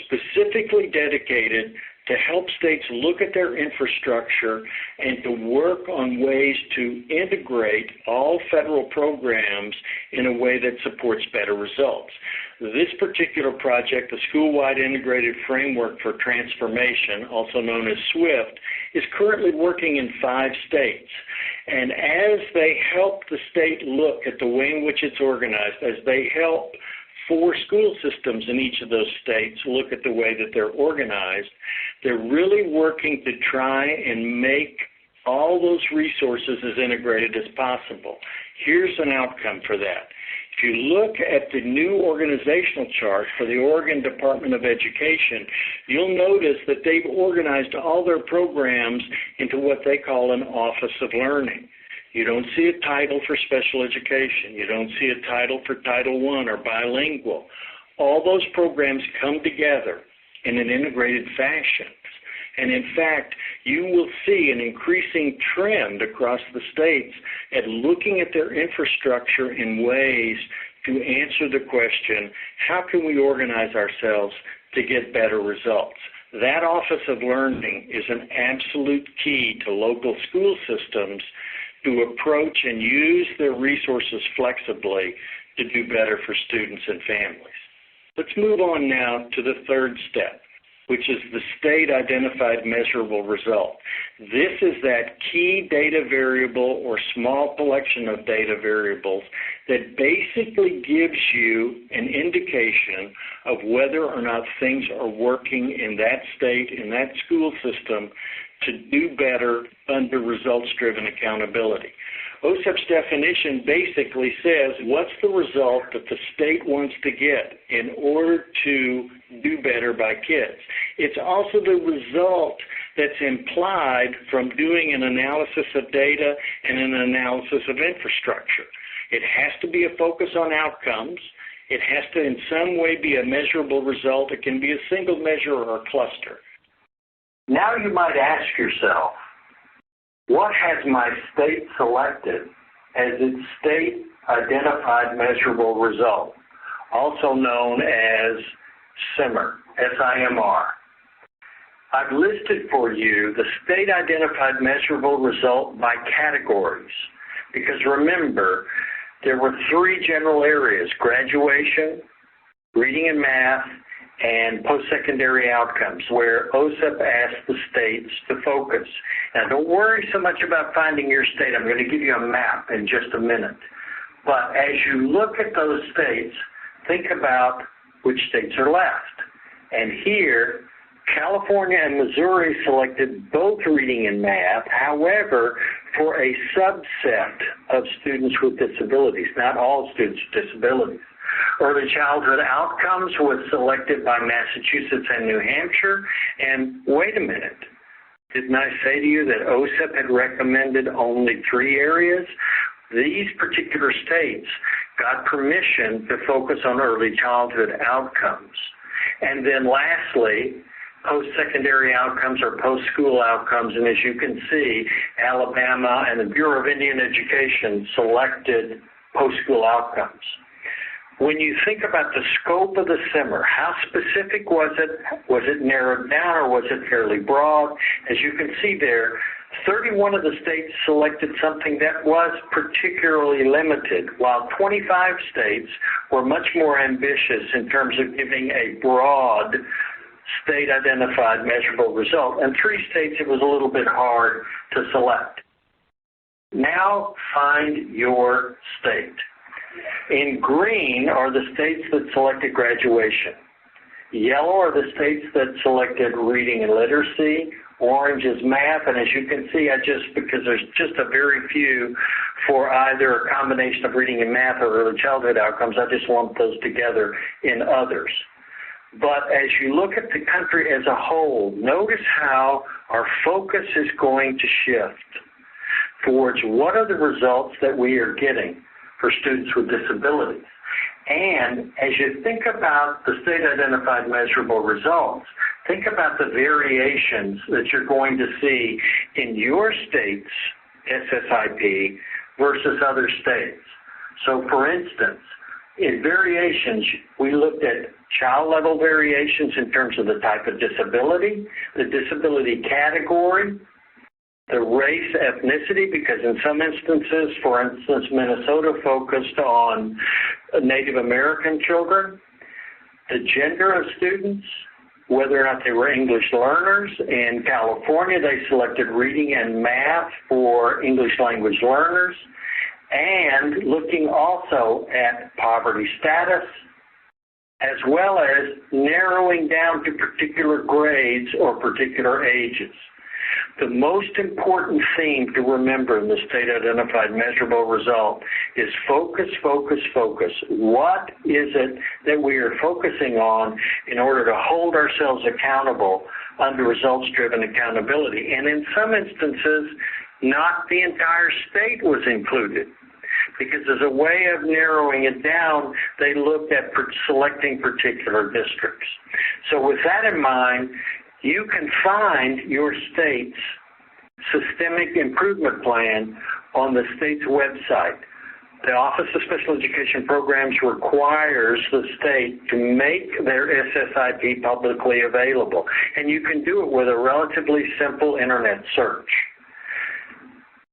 Speaker 3: specifically dedicated to help states look at their infrastructure and to work on ways to integrate all federal programs in a way that supports better results. This particular project, the School-Wide Integrated Framework for Transformation, also known as SWIFT, is currently working in 5 states. And as they help the state look at the way in which it's organized, as they help 4 school systems in each of those states look at the way that they're organized, they're really working to try and make all those resources as integrated as possible. Here's an outcome for that. If you look at the new organizational chart for the Oregon Department of Education, you'll notice that they've organized all their programs into what they call an Office of Learning. You don't see a title for special education. You don't see a title for Title I or bilingual. All those programs come together in an integrated fashion. And in fact, you will see an increasing trend across the states at looking at their infrastructure in ways to answer the question, how can we organize ourselves to get better results? That Office of Learning is an absolute key to local school systems to approach and use their resources flexibly to do better for students and families. Let's move on now to the third step, which is the state-identified measurable result. This is that key data variable or small collection of data variables that basically gives you an indication of whether or not things are working in that state, in that school system, to do better under results-driven accountability. OSEP's definition basically says what's the result that the state wants to get in order to do better by kids. It's also the result that's implied from doing an analysis of data and an analysis of infrastructure. It has to be a focus on outcomes. It has to in some way be a measurable result. It can be a single measure or a cluster.
Speaker 2: Now you might ask yourself, what has my state selected as its state-identified measurable result, also known as SIMR, S-I-M-R? I've listed for you the state-identified measurable result by categories, because remember, there were three general areas: graduation, reading and math, and post-secondary outcomes, where OSEP asked the states to focus. Now, don't worry so much about finding your state. I'm going to give you a map in just a minute. But as you look at those states, think about which states are left. And here, California and Missouri selected both reading and math, however, for a subset of students with disabilities, not all students with disabilities. Early childhood outcomes was selected by Massachusetts and New Hampshire. And wait a minute, didn't I say to you that OSEP had recommended only 3 areas? These particular states got permission to focus on early childhood outcomes. And then lastly, post-secondary outcomes or post-school outcomes. And as you can see, Alabama and the Bureau of Indian Education selected post-school outcomes. When you think about the scope of the SIMR, how specific was it? Was it narrowed down or was it fairly broad? As you can see there, 31 of the states selected something that was particularly limited, while 25 states were much more ambitious in terms of giving a broad state-identified measurable result. And 3 states it was a little bit hard to select. Now find your state. In green are the states that selected graduation. Yellow are the states that selected reading and literacy. Orange is math, and as you can see, because there's just a very few for either a combination of reading and math or early childhood outcomes, I just lump those together in others. But as you look at the country as a whole, notice how our focus is going to shift towards what are the results that we are getting for students with disabilities. And as you think about the state-identified measurable results, think about the variations that you're going to see in your state's SSIP versus other states. So for instance, in variations, we looked at child-level variations in terms of the type of disability, the disability category, the race, ethnicity, because in some instances, for instance, Minnesota focused on Native American children, the gender of students, whether or not they were English learners. In California, they selected reading and math for English language learners, and looking also at poverty status, as well as narrowing down to particular grades or particular ages. The most important theme to remember in the state-identified measurable result is focus, focus, focus. What is it that we are focusing on in order to hold ourselves accountable under results-driven accountability? And in some instances, not the entire state was included, because as a way of narrowing it down, they looked at selecting particular districts. So with that in mind, you can find your state's systemic improvement plan on the state's website. The Office of Special Education Programs requires the state to make their SSIP publicly available, and you can do it with a relatively simple internet search.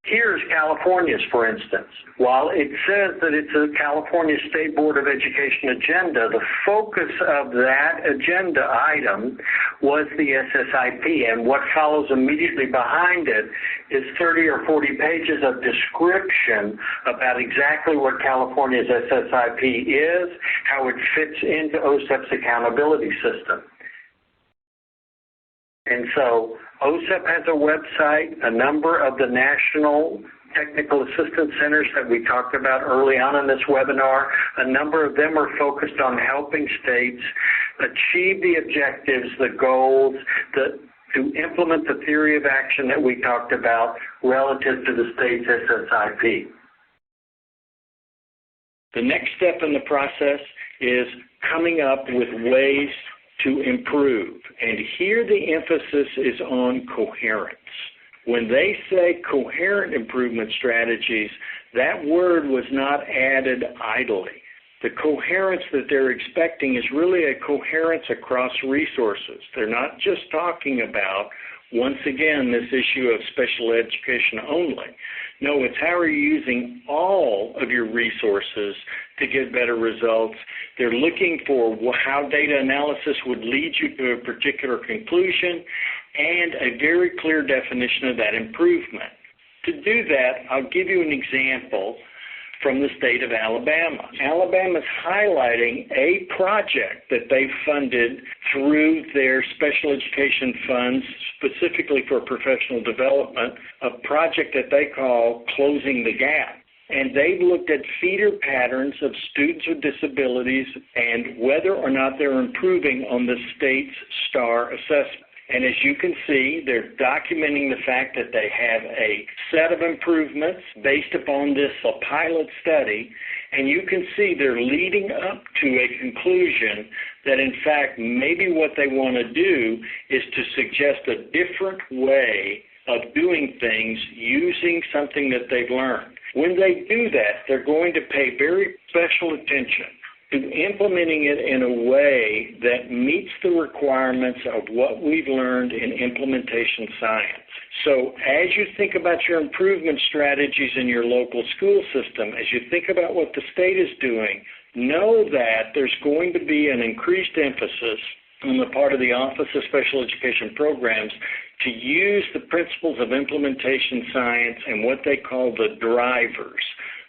Speaker 2: Here's California's, for instance. While it says that it's a California State Board of Education agenda, the focus of that agenda item was the SSIP, and what follows immediately behind it is 30 or 40 pages of description about exactly what California's SSIP is, how it fits into OSEP's accountability system. And so OSEP has a website. A number of the national technical assistance centers that we talked about early on in this webinar, a number of them are focused on helping states achieve the objectives, the goals, to implement the theory of action that we talked about relative to the state's SSIP.
Speaker 3: The next step in the process is coming up with ways to improve. And here the emphasis is on coherence. When they say coherent improvement strategies, that word was not added idly. The coherence that they're expecting is really a coherence across resources. They're not just talking about, once again, this issue of special education only. No, it's how are you using all of your resources to get better results. They're looking for how data analysis would lead you to a particular conclusion and a very clear definition of that improvement. To do that, I'll give you an example from the state of Alabama. Alabama's highlighting a project that they funded through their special education funds, specifically for professional development, a project that they call Closing the Gap. And they've looked at feeder patterns of students with disabilities and whether or not they're improving on the state's STAR assessment. And as you can see, they're documenting the fact that they have a set of improvements based upon this pilot study, and you can see they're leading up to a conclusion that, in fact, maybe what they want to do is to suggest a different way of doing things using something that they've learned. When they do that, they're going to pay very special attention to implementing it in a way that meets the requirements of what we've learned in implementation science. So as you think about your improvement strategies in your local school system, as you think about what the state is doing, know that there's going to be an increased emphasis on the part of the Office of Special Education Programs to use the principles of implementation science and what they call the drivers,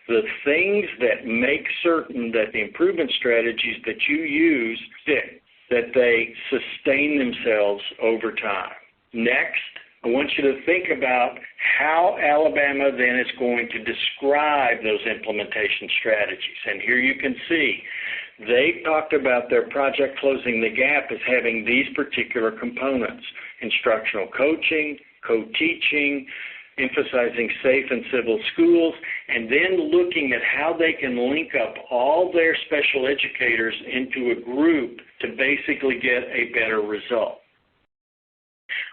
Speaker 3: the things that make certain that the improvement strategies that you use stick, that they sustain themselves over time. Next, I want you to think about how Alabama then is going to describe those implementation strategies. And here you can see they talked about their project Closing the Gap as having these particular components: instructional coaching, co-teaching, emphasizing safe and civil schools, and then looking at how they can link up all their special educators into a group to basically get a better result.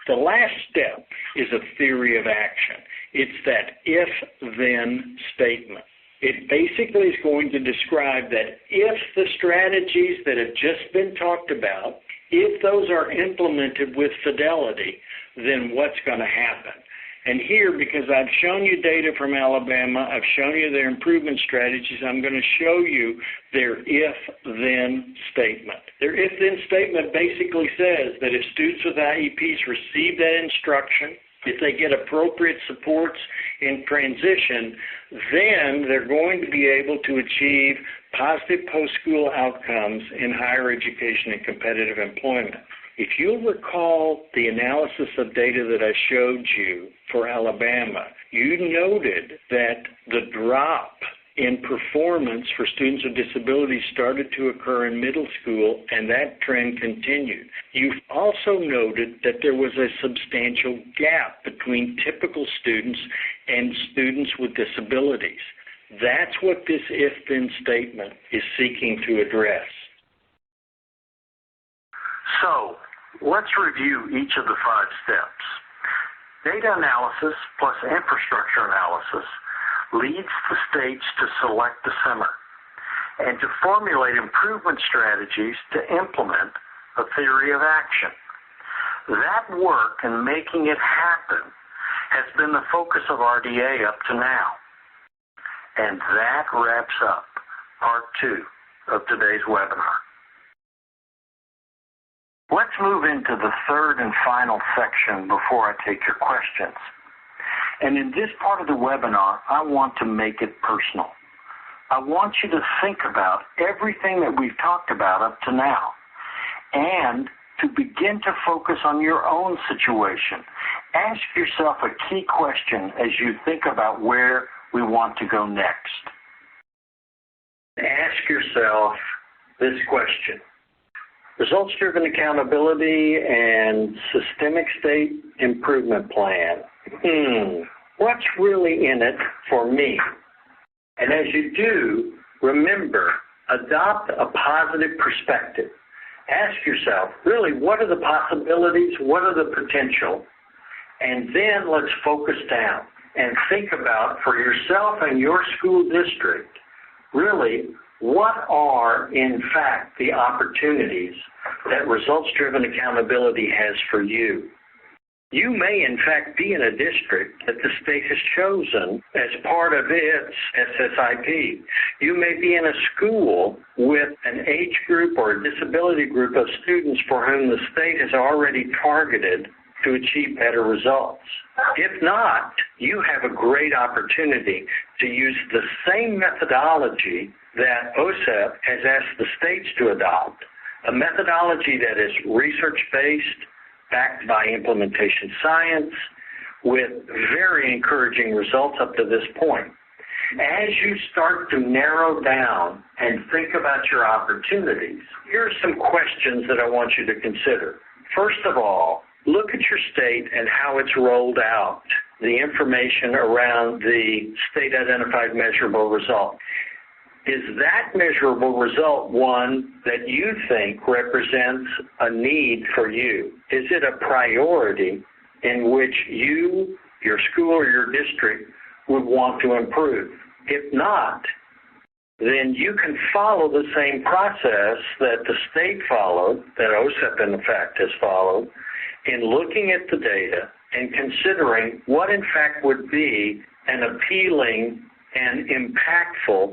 Speaker 3: The last step is a theory of action. It's that if-then statement. It basically is going to describe that if the strategies that have just been talked about, if those are implemented with fidelity, then what's going to happen? And here, because I've shown you data from Alabama, I've shown you their improvement strategies, I'm going to show you their if-then statement. Their if-then statement basically says that if students with IEPs receive that instruction, if they get appropriate supports in transition, then they're going to be able to achieve positive post-school outcomes in higher education and competitive employment. If you'll recall the analysis of data that I showed you for Alabama, you noted that the drop in performance for students with disabilities started to occur in middle school, and that trend continued. You've also noted that there was a substantial gap between typical students and students with disabilities. That's what this if-then statement is seeking to address.
Speaker 2: So, let's review each of the 5 steps. Data analysis plus infrastructure analysis leads the states to select the center and to formulate improvement strategies to implement a theory of action. That work in making it happen has been the focus of RDA up to now. And that wraps up part 2 of today's webinar. Let's move into the third and final section before I take your questions. And in this part of the webinar, I want to make it personal. I want you to think about everything that we've talked about up to now and to begin to focus on your own situation. Ask yourself a key question as you think about where we want to go next. Ask yourself this question. Results-driven accountability and systemic state improvement plan. What's really in it for me? And as you do, remember, adopt a positive perspective. Ask yourself, really, what are the possibilities? What are the potential? And then let's focus down and think about, for yourself and your school district, really, what are, in fact, the opportunities that results-driven accountability has for you? You may, in fact, be in a district that the state has chosen as part of its SSIP. You may be in a school with an age group or a disability group of students for whom the state has already targeted to achieve better results. If not, you have a great opportunity to use the same methodology that OSEP has asked the states to adopt, a methodology that is research-based, backed by implementation science, with very encouraging results up to this point. As you start to narrow down and think about your opportunities, here are some questions that I want you to consider. First of all, look at your state and how it's rolled out, the information around the state-identified measurable result. Is that measurable result one that you think represents a need for you? Is it a priority in which you, your school, or your district would want to improve? If not, then you can follow the same process that the state followed, that OSEP in fact has followed, in looking at the data and considering what in fact would be an appealing and impactful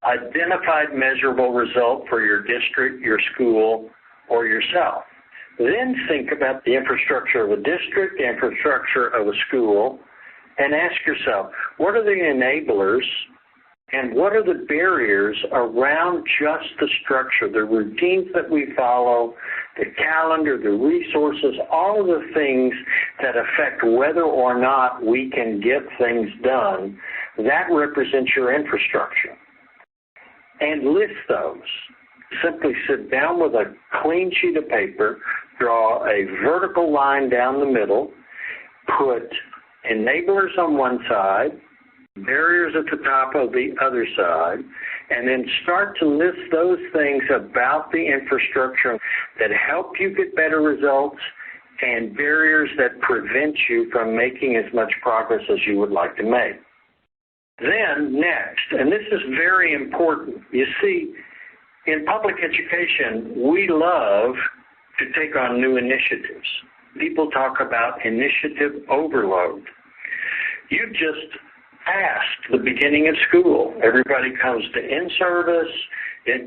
Speaker 2: identified measurable result for your district, your school, or yourself. Then think about the infrastructure of a district, the infrastructure of a school, and ask yourself, what are the enablers and what are the barriers around just the structure, the routines that we follow, the calendar, the resources, all of the things that affect whether or not we can get things done. That represents your infrastructure. And list those. Simply sit down with a clean sheet of paper, draw a vertical line down the middle, put enablers on one side, barriers at the top of the other side, and then start to list those things about the infrastructure that help you get better results and barriers that prevent you from making as much progress as you would like to make. Then next, and this is very important, you see, in public education, we love to take on new initiatives. People talk about initiative overload. You just passed the beginning of school. Everybody comes to in-service.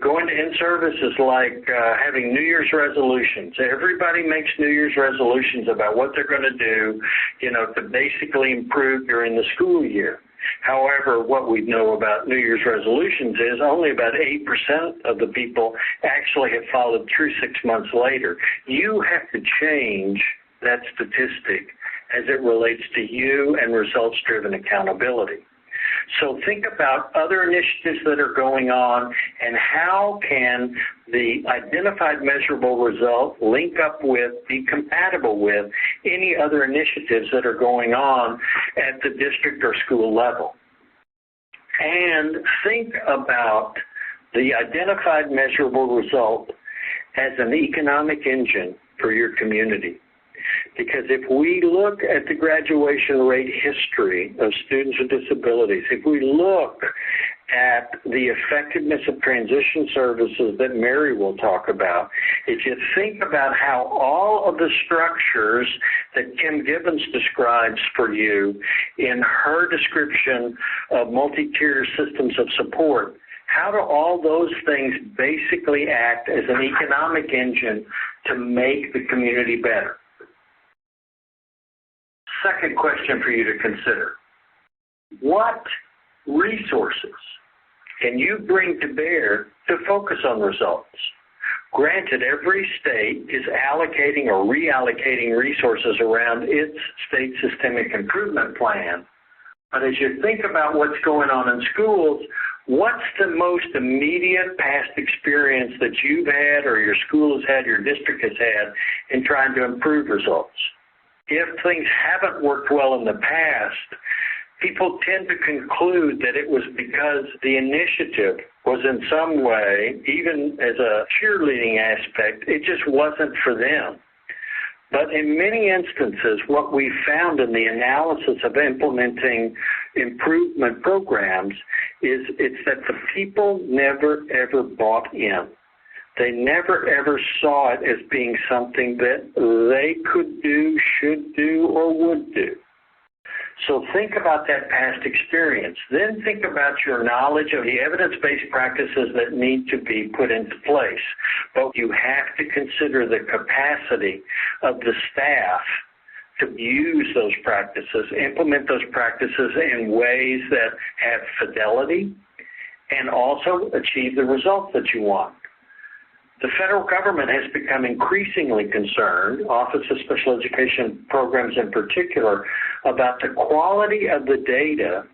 Speaker 2: Going to in-service is like having New Year's resolutions. Everybody makes New Year's resolutions about what they're going to do, to basically improve during the school year. However, what we know about New Year's resolutions is only about 8% of the people actually have followed through 6 months later. You have to change that statistic as it relates to you and results-driven accountability. So think about other initiatives that are going on and how can the identified measurable result link up with, be compatible with any other initiatives that are going on at the district or school level. And think about the identified measurable result as an economic engine for your community. Because if we look at the graduation rate history of students with disabilities, if we look at the effectiveness of transition services that Mary will talk about, if you think about how all of the structures that Kim Gibbons describes for you in her description of multi-tier systems of support, how do all those things basically act as an economic engine to make the community better? Second question for you to consider. What resources can you bring to bear to focus on results? Granted, every state is allocating or reallocating resources around its state systemic improvement plan. But as you think about what's going on in schools, what's the most immediate past experience that you've had or your school has had, your district has had in trying to improve results? If things haven't worked well in the past, people tend to conclude that it was because the initiative was in some way, even as a cheerleading aspect, it just wasn't for them. But in many instances, what we found in the analysis of implementing improvement programs is it's that the people never, ever bought in. They never, ever saw it as being something that they could do, should do, or would do. So think about that past experience. Then think about your knowledge of the evidence-based practices that need to be put into place. But you have to consider the capacity of the staff to use those practices, implement those practices in ways that have fidelity and also achieve the results that you want. The federal government has become increasingly concerned, Office of Special Education Programs in particular, about the quality of the data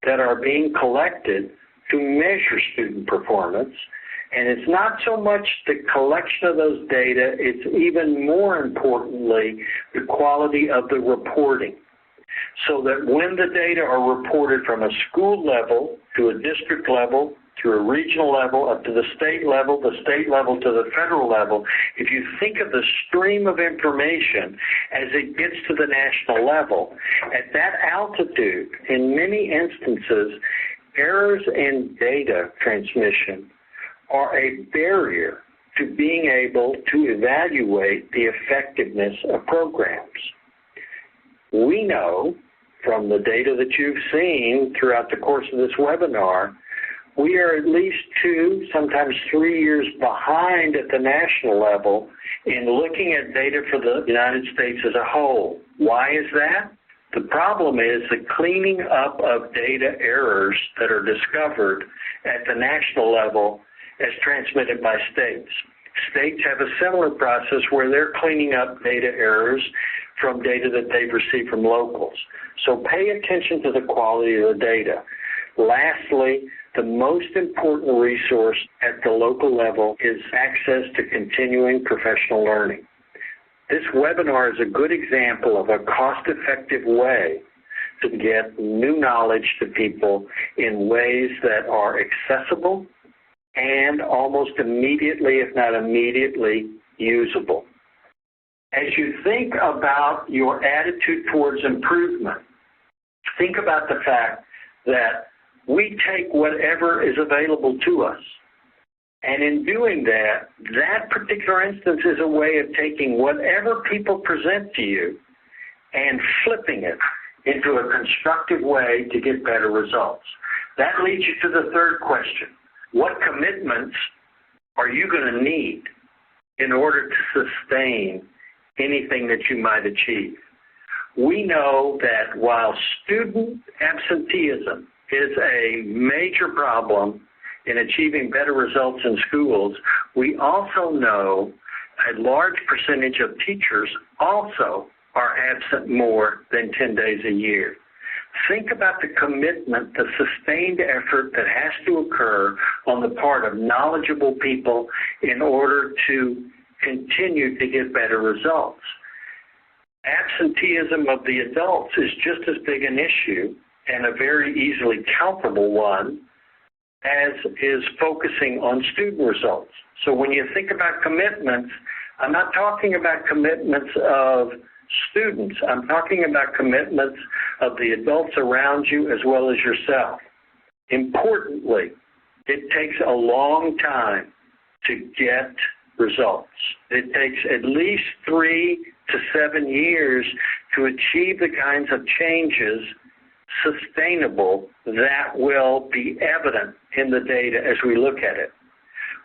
Speaker 2: that are being collected to measure student performance. And it's not so much the collection of those data, it's even more importantly the quality of the reporting. So that when the data are reported from a school level to a district level, to a regional level, up to the state level to the federal level, if you think of the stream of information as it gets to the national level, at that altitude, in many instances, errors in data transmission are a barrier to being able to evaluate the effectiveness of programs. We know from the data that you've seen throughout the course of this webinar, we are at least 2, sometimes 3 years behind at the national level in looking at data for the United States as a whole. Why is that? The problem is the cleaning up of data errors that are discovered at the national level as transmitted by states. States have a similar process where they're cleaning up data errors from data that they've received from locals. So pay attention to the quality of the data. Lastly, the most important resource at the local level is access to continuing professional learning. This webinar is a good example of a cost-effective way to get new knowledge to people in ways that are accessible and almost immediately, if not immediately, usable. As you think about your attitude towards improvement, think about the fact that we take whatever is available to us. And in doing that, that particular instance is a way of taking whatever people present to you and flipping it into a constructive way to get better results. That leads you to the third question. What commitments are you going to need in order to sustain anything that you might achieve? We know that while student absenteeism is a major problem in achieving better results in schools, we also know a large percentage of teachers also are absent more than 10 days a year. Think about the commitment, the sustained effort that has to occur on the part of knowledgeable people in order to continue to get better results. Absenteeism of the adults is just as big an issue, and a very easily countable one, as is focusing on student results. So when you think about commitments, I'm not talking about commitments of students. I'm talking about commitments of the adults around you as well as yourself. Importantly, it takes a long time to get results. It takes at least 3 to 7 years to achieve the kinds of changes sustainable that will be evident in the data as we look at it.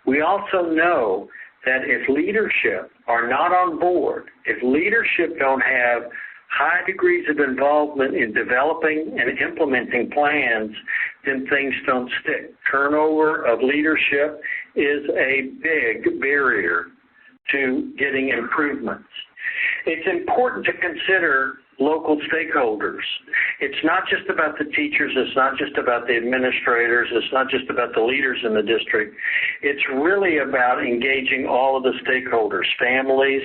Speaker 2: We also know that if leadership are not on board, if leadership don't have high degrees of involvement in developing and implementing plans, then things don't stick. Turnover of leadership is a big barrier to getting improvements. It's important to consider local stakeholders. It's not just about the teachers, it's not just about the administrators, it's not just about the leaders in the district. It's really about engaging all of the stakeholders, families,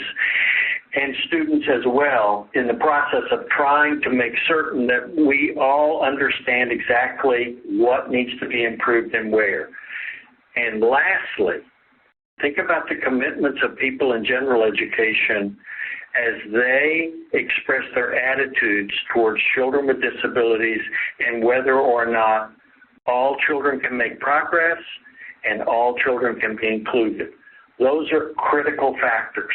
Speaker 2: and students as well, in the process of trying to make certain that we all understand exactly what needs to be improved and where. And lastly, think about the commitments of people in general education as they express their attitudes towards children with disabilities and whether or not all children can make progress and all children can be included. Those are critical factors.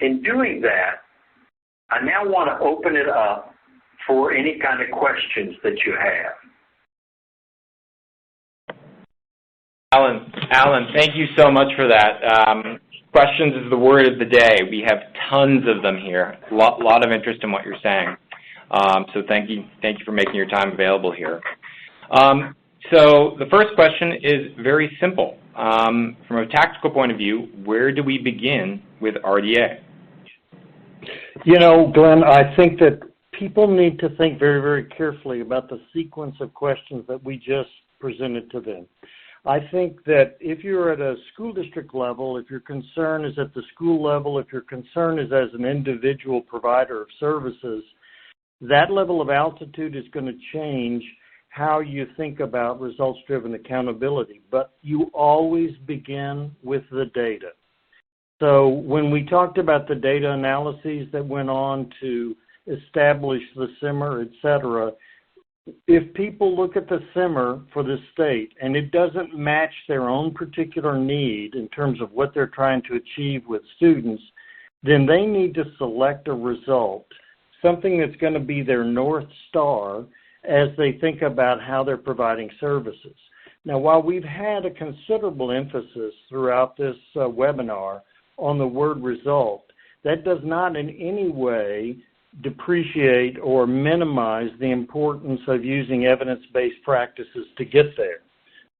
Speaker 2: In doing that, I now want to open it up for any kind of questions that you have.
Speaker 1: Alan, thank you so much for that. Questions is the word of the day. We have tons of them here. A lot of interest in what you're saying. So thank you for making your time available here. So the first question is very simple. From a tactical point of view, where do we begin with RDA?
Speaker 4: You know, Glenn, I think that people need to think very, very carefully about the sequence of questions that we just presented to them. I think that if you're at a school district level, if your concern is at the school level, if your concern is as an individual provider of services, that level of altitude is going to change how you think about results-driven accountability. But you always begin with the data. So when we talked about the data analyses that went on to establish the SIMR, et cetera, if people look at the SIMR for the state and it doesn't match their own particular need in terms of what they're trying to achieve with students, then they need to select a result, something that's going to be their North Star as they think about how they're providing services. Now, while we've had a considerable emphasis throughout this webinar on the word result, that does not in any way depreciate or minimize the importance of using evidence-based practices to get there.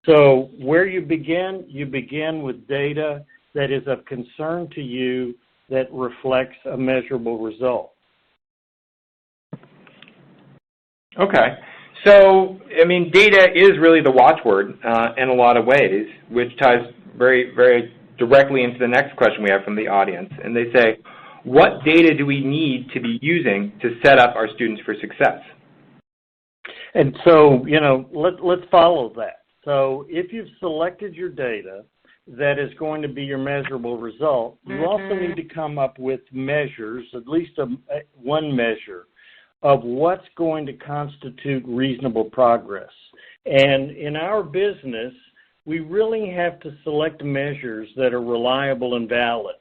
Speaker 4: So where you begin with data that is of concern to you that reflects a measurable result.
Speaker 1: Okay. So, I mean, data is really the watchword in a lot of ways, which ties very, very directly into the next question we have from the audience. And they say, what data do we need to be using to set up our students for success?
Speaker 4: And so, you know, let's follow that. So if you've selected your data that is going to be your measurable result, you also need to come up with measures, at least one measure, of what's going to constitute reasonable progress. And in our business, we really have to select measures that are reliable and valid.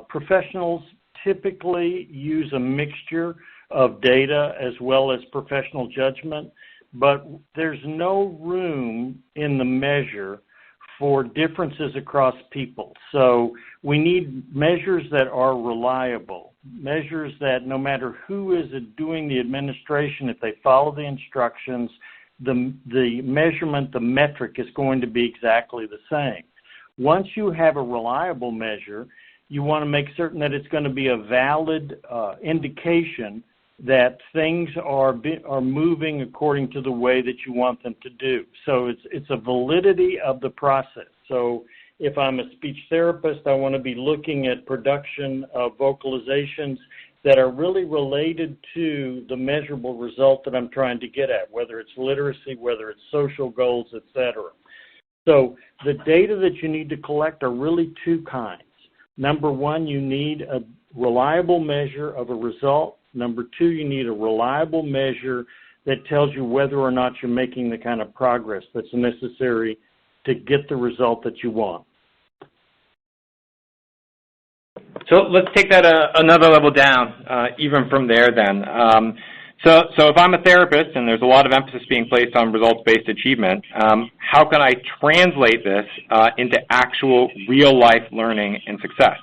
Speaker 4: Professionals typically use a mixture of data as well as professional judgment, but there's no room in the measure for differences across people. So we need measures that are reliable, measures that no matter who is doing the administration, if they follow the instructions, the measurement, the metric is going to be exactly the same. Once you have a reliable measure, you want to make certain that it's going to be a valid indication that things are moving according to the way that you want them to do. So it's a validity of the process. So if I'm a speech therapist, I want to be looking at production of vocalizations that are really related to the measurable result that I'm trying to get at, whether it's literacy, whether it's social goals, etc. So the data that you need to collect are really two kinds. Number one, you need a reliable measure of a result. Number two, you need a reliable measure that tells you whether or not you're making the kind of progress that's necessary to get the result that you want.
Speaker 1: So let's take that another level down, even from there then. So if I'm a therapist and there's a lot of emphasis being placed on results-based achievement, how can I translate this into actual real-life learning and success?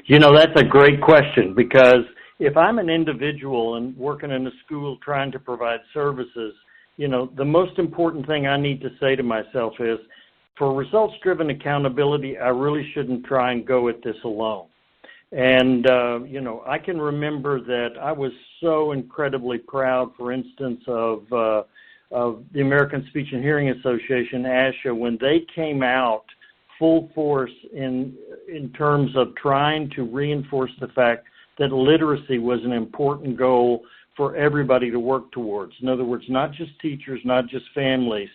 Speaker 4: You know, that's a great question, because if I'm an individual and working in a school trying to provide services, you know, the most important thing I need to say to myself is, for results-driven accountability, I really shouldn't try and go at this alone. And, you know, I can remember that I was so incredibly proud, for instance, of the American Speech and Hearing Association, ASHA, when they came out full force in terms of trying to reinforce the fact that literacy was an important goal for everybody to work towards. In other words, not just teachers, not just families,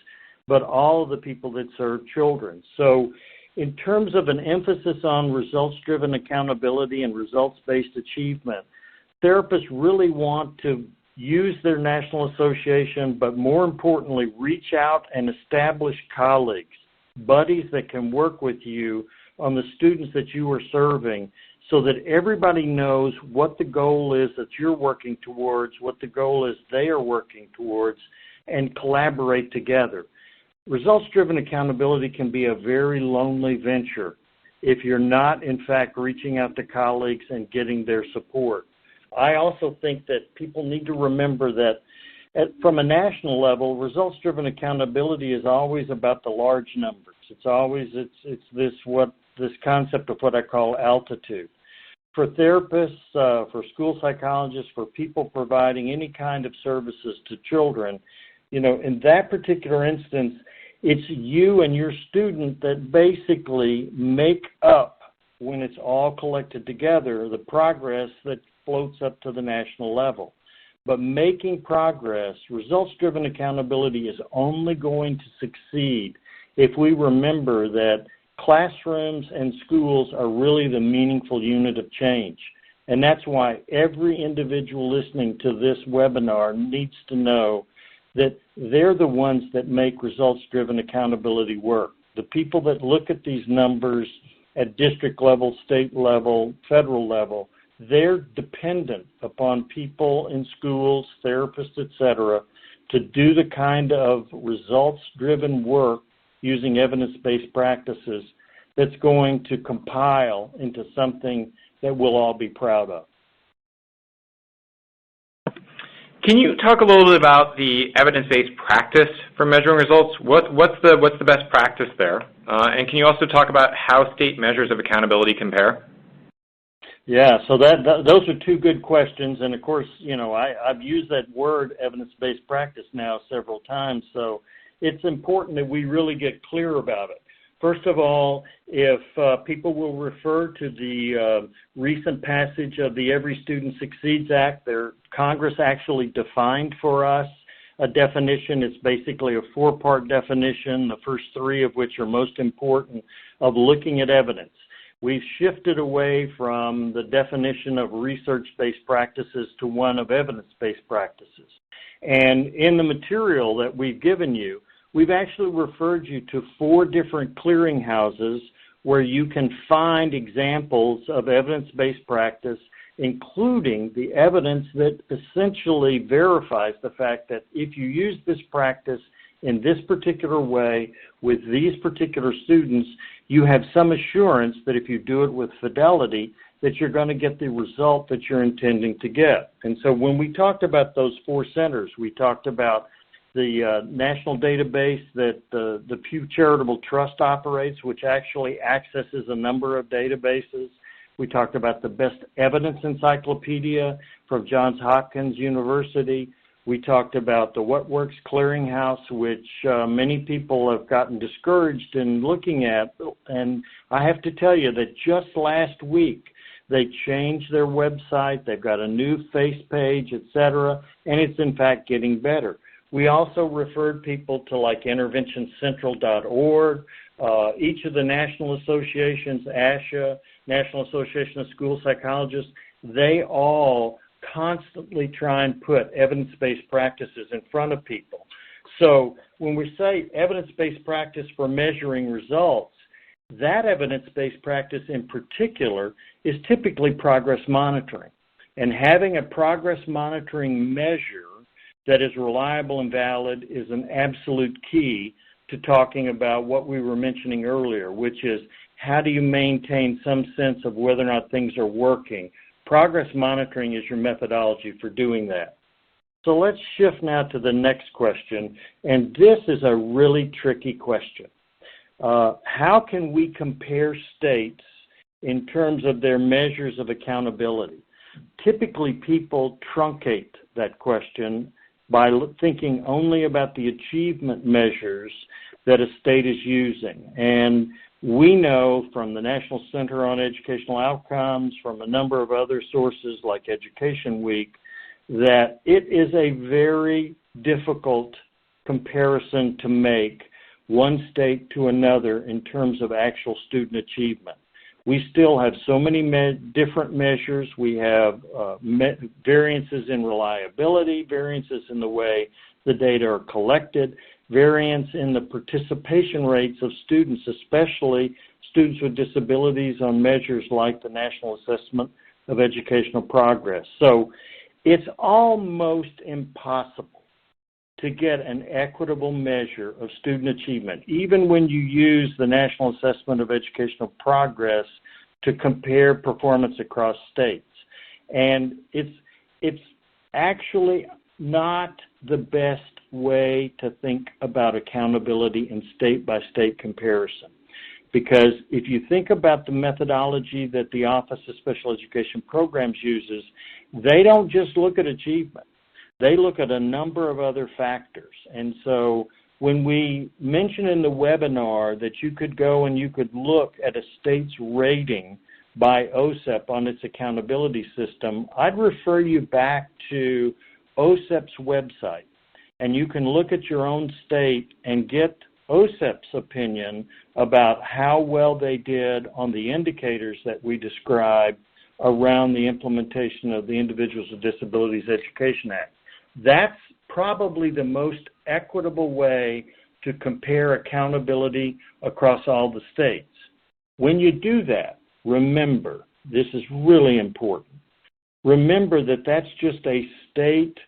Speaker 4: but all of the people that serve children. So in terms of an emphasis on results-driven accountability and results-based achievement, therapists really want to use their national association, but more importantly, reach out and establish colleagues, buddies that can work with you on the students that you are serving, so that everybody knows what the goal is that you're working towards, what the goal is they are working towards, and collaborate together. Results-driven accountability can be a very lonely venture if you're not, in fact, reaching out to colleagues and getting their support. I also think that people need to remember that from a national level, results-driven accountability is always about the large numbers. It's this concept of what I call altitude. For therapists, for school psychologists, for people providing any kind of services to children, you know, in that particular instance, it's you and your student that basically make up, when it's all collected together, the progress that floats up to the national level. But making progress, results-driven accountability is only going to succeed if we remember that classrooms and schools are really the meaningful unit of change. And that's why every individual listening to this webinar needs to know that they're the ones that make results-driven accountability work. The people that look at these numbers at district level, state level, federal level, they're dependent upon people in schools, therapists, etc., to do the kind of results-driven work using evidence-based practices that's going to compile into something that we'll all be proud of.
Speaker 1: Can you talk a little bit about the evidence-based practice for measuring results? What's the best practice there? And can you also talk about how state measures of accountability compare?
Speaker 4: Yeah, so those are two good questions. And of course, you know, I've used that word evidence-based practice now several times, so it's important that we really get clear about it. First of all, if people will refer to the recent passage of the Every Student Succeeds Act, Congress actually defined for us a definition. It's basically a four-part definition, the first three of which are most important, of looking at evidence. We've shifted away from the definition of research-based practices to one of evidence-based practices. And in the material that we've given you, we've actually referred you to 4 different clearinghouses where you can find examples of evidence-based practice, including the evidence that essentially verifies the fact that if you use this practice in this particular way with these particular students, you have some assurance that if you do it with fidelity, that you're going to get the result that you're intending to get. And so when we talked about those 4 centers, we talked about the national database that the Pew Charitable Trust operates, which actually accesses a number of databases. We talked about the Best Evidence Encyclopedia from Johns Hopkins University. We talked about the What Works Clearinghouse, which many people have gotten discouraged in looking at. And I have to tell you that just last week, they changed their website. They've got a new face page, etc., and it's in fact getting better. We also referred people to like interventioncentral.org, each of the national associations, ASHA, National Association of School Psychologists, they all constantly try and put evidence-based practices in front of people. So when we say evidence-based practice for measuring results, that evidence-based practice in particular is typically progress monitoring. And having a progress monitoring measure that is reliable and valid is an absolute key to talking about what we were mentioning earlier, which is how do you maintain some sense of whether or not things are working. Progress monitoring is your methodology for doing that. So let's shift now to the next question, and this is a really tricky question. How can we compare states in terms of their measures of accountability? Typically, people truncate that question by thinking only about the achievement measures that a state is using. And we know from the National Center on Educational Outcomes, from a number of other sources like Education Week, that it is a very difficult comparison to make one state to another in terms of actual student achievement. We still have so many different measures. We have variances in reliability, variances in the way the data are collected, variance in the participation rates of students, especially students with disabilities on measures like the National Assessment of Educational Progress. So it's almost impossible to get an equitable measure of student achievement, even when you use the National Assessment of Educational Progress to compare performance across states. And it's actually not the best way to think about accountability in state-by-state comparison. Because if you think about the methodology that the Office of Special Education Programs uses, they don't just look at achievement. They look at a number of other factors. And so when we mention in the webinar that you could go and you could look at a state's rating by OSEP on its accountability system, I'd refer you back to OSEP's website. And you can look at your own state and get OSEP's opinion about how well they did on the indicators that we described around the implementation of the Individuals with Disabilities Education Act. That's probably the most equitable way to compare accountability across all the states. When you do that, remember, this is really important, remember that that's just a state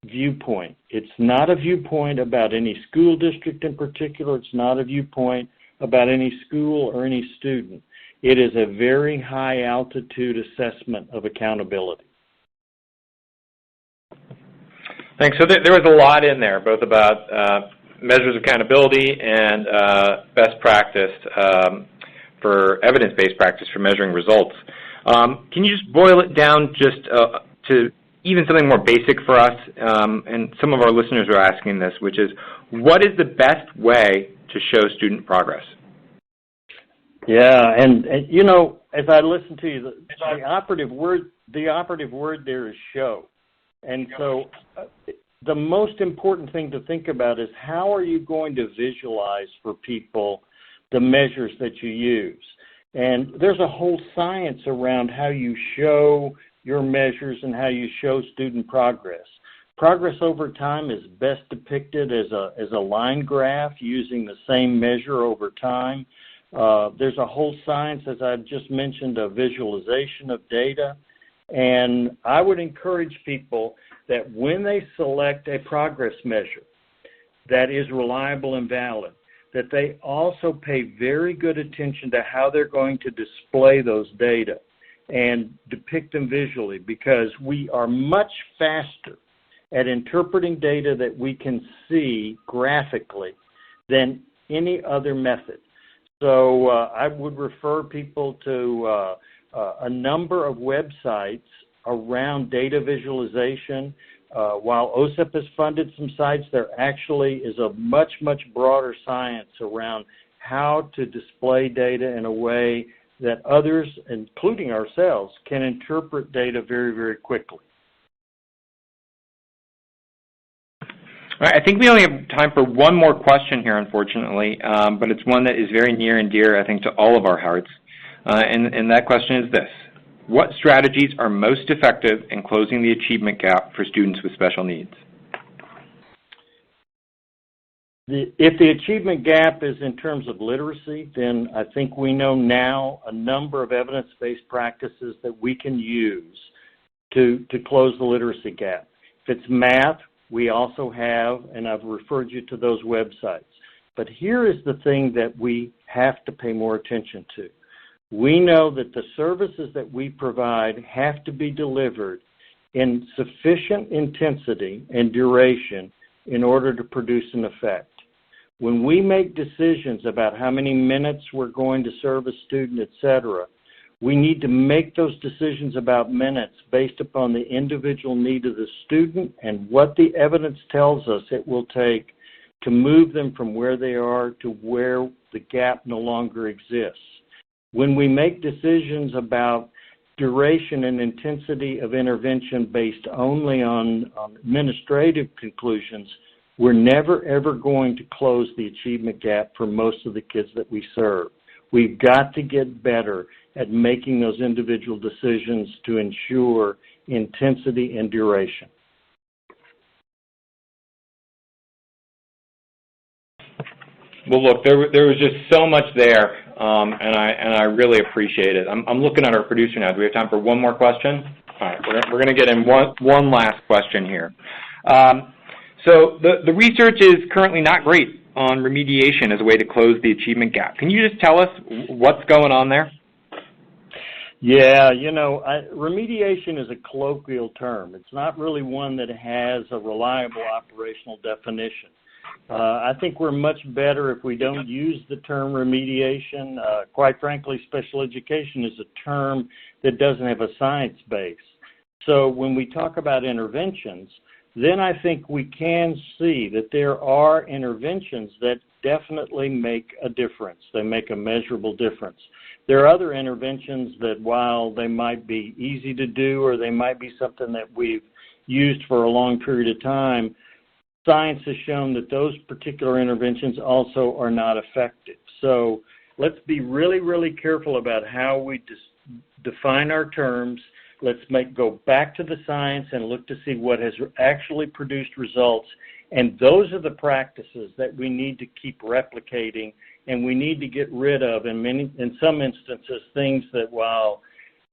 Speaker 4: viewpoint. It's not a viewpoint about any school district in particular. It's not a viewpoint about any school or any student. It is a very high altitude assessment of accountability.
Speaker 1: Thanks. So there was a lot in there, both about measures of accountability and best practice for evidence-based practice for measuring results. Can you just boil it down just to even something more basic for us, and some of our listeners are asking this, which is, what is the best way to show student progress?
Speaker 4: Yeah, and you know, as I listen to you, the operative word there is show. And so the most important thing to think about is how are you going to visualize for people the measures that you use? And there's a whole science around how you show your measures and how you show student progress. Progress over time is best depicted as a line graph using the same measure over time. There's a whole science, as I've just mentioned, of visualization of data. And I would encourage people that when they select a progress measure, that is reliable and valid, that they also pay very good attention to how they're going to display those data and depict them visually, because we are much faster at interpreting data that we can see graphically than any other method. So I would refer people to a number of websites around data visualization. While OSEP has funded some sites, there actually is a much, much broader science around how to display data in a way that others, including ourselves, can interpret data very, very quickly.
Speaker 1: All right, I think we only have time for one more question here, unfortunately, but it's one that is very near and dear, I think, to all of our hearts. And that question is this: what strategies are most effective in closing the achievement gap for students with special needs?
Speaker 4: If the achievement gap is in terms of literacy, then I think we know now a number of evidence-based practices that we can use to close the literacy gap. If it's math, we also have, and I've referred you to those websites. But here is the thing that we have to pay more attention to. We know that the services that we provide have to be delivered in sufficient intensity and duration in order to produce an effect. When we make decisions about how many minutes we're going to serve a student, etc., we need to make those decisions about minutes based upon the individual need of the student and what the evidence tells us it will take to move them from where they are to where the gap no longer exists. When we make decisions about duration and intensity of intervention based only on administrative conclusions, we're never, ever going to close the achievement gap for most of the kids that we serve. We've got to get better at making those individual decisions to ensure intensity and duration.
Speaker 1: Well, look, there was just so much there, and I really appreciate it. I'm looking at our producer now. Do we have time for one more question? All right, we're going to get in one last question here. So the research is currently not great on remediation as a way to close the achievement gap. Can you just tell us what's going on there?
Speaker 4: Yeah, you know, remediation is a colloquial term. It's not really one that has a reliable operational definition. I think we're much better if we don't use the term remediation. Quite frankly, special education is a term that doesn't have a science base. So when we talk about interventions, then I think we can see that there are interventions that definitely make a difference. They make a measurable difference. There are other interventions that, while they might be easy to do or they might be something that we've used for a long period of time, science has shown that those particular interventions also are not effective. So let's be really, really careful about how we define our terms. Let's go back to the science and look to see what has actually produced results. And those are the practices that we need to keep replicating, and we need to get rid of, in some instances, things that, while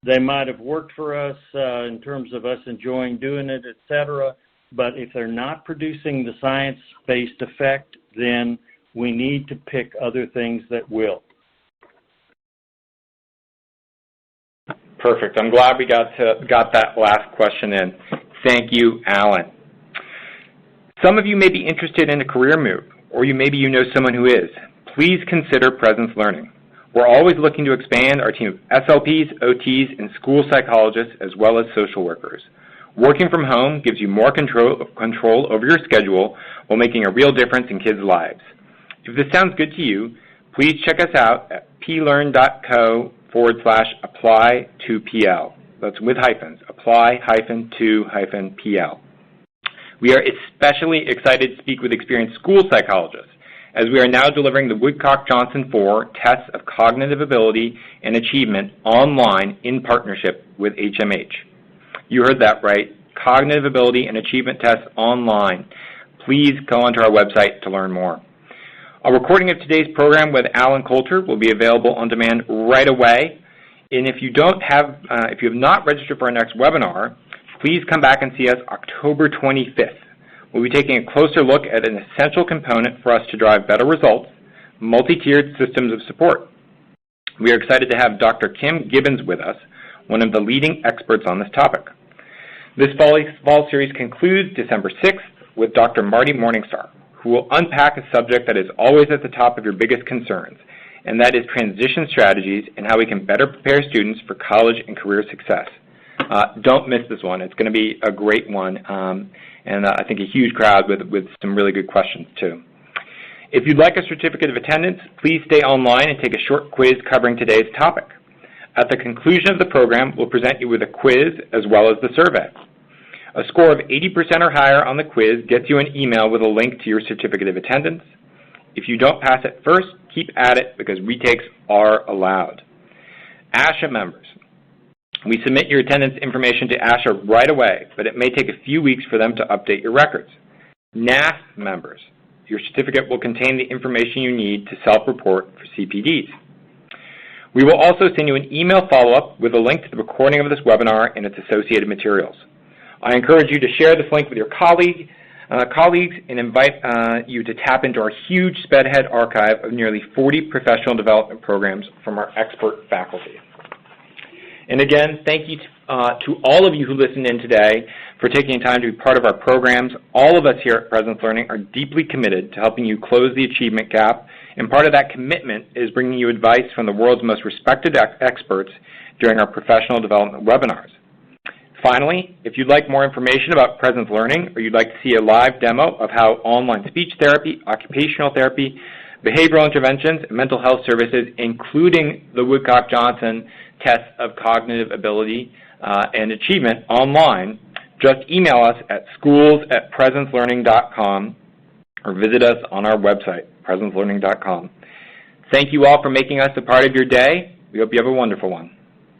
Speaker 4: they might have worked for us in terms of us enjoying doing it, etc., but if they're not producing the science-based effect, then we need to pick other things that will.
Speaker 1: Perfect. I'm glad we got that last question in. Thank you, Alan. Some of you may be interested in a career move, or maybe you know someone who is. Please consider Presence Learning. We're always looking to expand our team of SLPs, OTs, and school psychologists, as well as social workers. Working from home gives you more control over your schedule while making a real difference in kids' lives. If this sounds good to you, please check us out at plearn.co/apply-to-PL. That's with hyphens, apply-to-PL. We are especially excited to speak with experienced school psychologists, as we are now delivering the Woodcock-Johnson 4 tests of cognitive ability and achievement online in partnership with HMH. You heard that right, cognitive ability and achievement tests online. Please go onto our website to learn more. A recording of today's program with Alan Coulter will be available on demand right away. And if you have not registered for our next webinar, please come back and see us October 25th. we'll be taking a closer look at an essential component for us to drive better results, multi-tiered systems of support. We are excited to have Dr. Kim Gibbons with us, one of the leading experts on this topic. This fall series concludes December 6th with Dr. Marty Morningstar, who will unpack a subject that is always at the top of your biggest concerns, and that is transition strategies and how we can better prepare students for college and career success. Don't miss this one. It's going to be a great one, and I think a huge crowd with some really good questions too. If you'd like a certificate of attendance, please stay online and take a short quiz covering today's topic. At the conclusion of the program, we'll present you with a quiz as well as the survey. A score of 80% or higher on the quiz gets you an email with a link to your certificate of attendance. If you don't pass it first, keep at it because retakes are allowed. ASHA members. We submit your attendance information to ASHA right away, but it may take a few weeks for them to update your records. NASP members. Your certificate will contain the information you need to self-report for CPDs. We will also send you an email follow-up with a link to the recording of this webinar and its associated materials. I encourage you to share this link with your colleagues and invite you to tap into our huge SPEDhead archive of nearly 40 professional development programs from our expert faculty. And again, thank you to all of you who listened in today for taking time to be part of our programs. All of us here at Presence Learning are deeply committed to helping you close the achievement gap, and part of that commitment is bringing you advice from the world's most respected experts during our professional development webinars. Finally, if you'd like more information about Presence Learning, or you'd like to see a live demo of how online speech therapy, occupational therapy, behavioral interventions, and mental health services, including the Woodcock-Johnson test of cognitive ability and achievement online, just email us at schools@presencelearning.com or visit us on our website, presencelearning.com. Thank you all for making us a part of your day. We hope you have a wonderful one.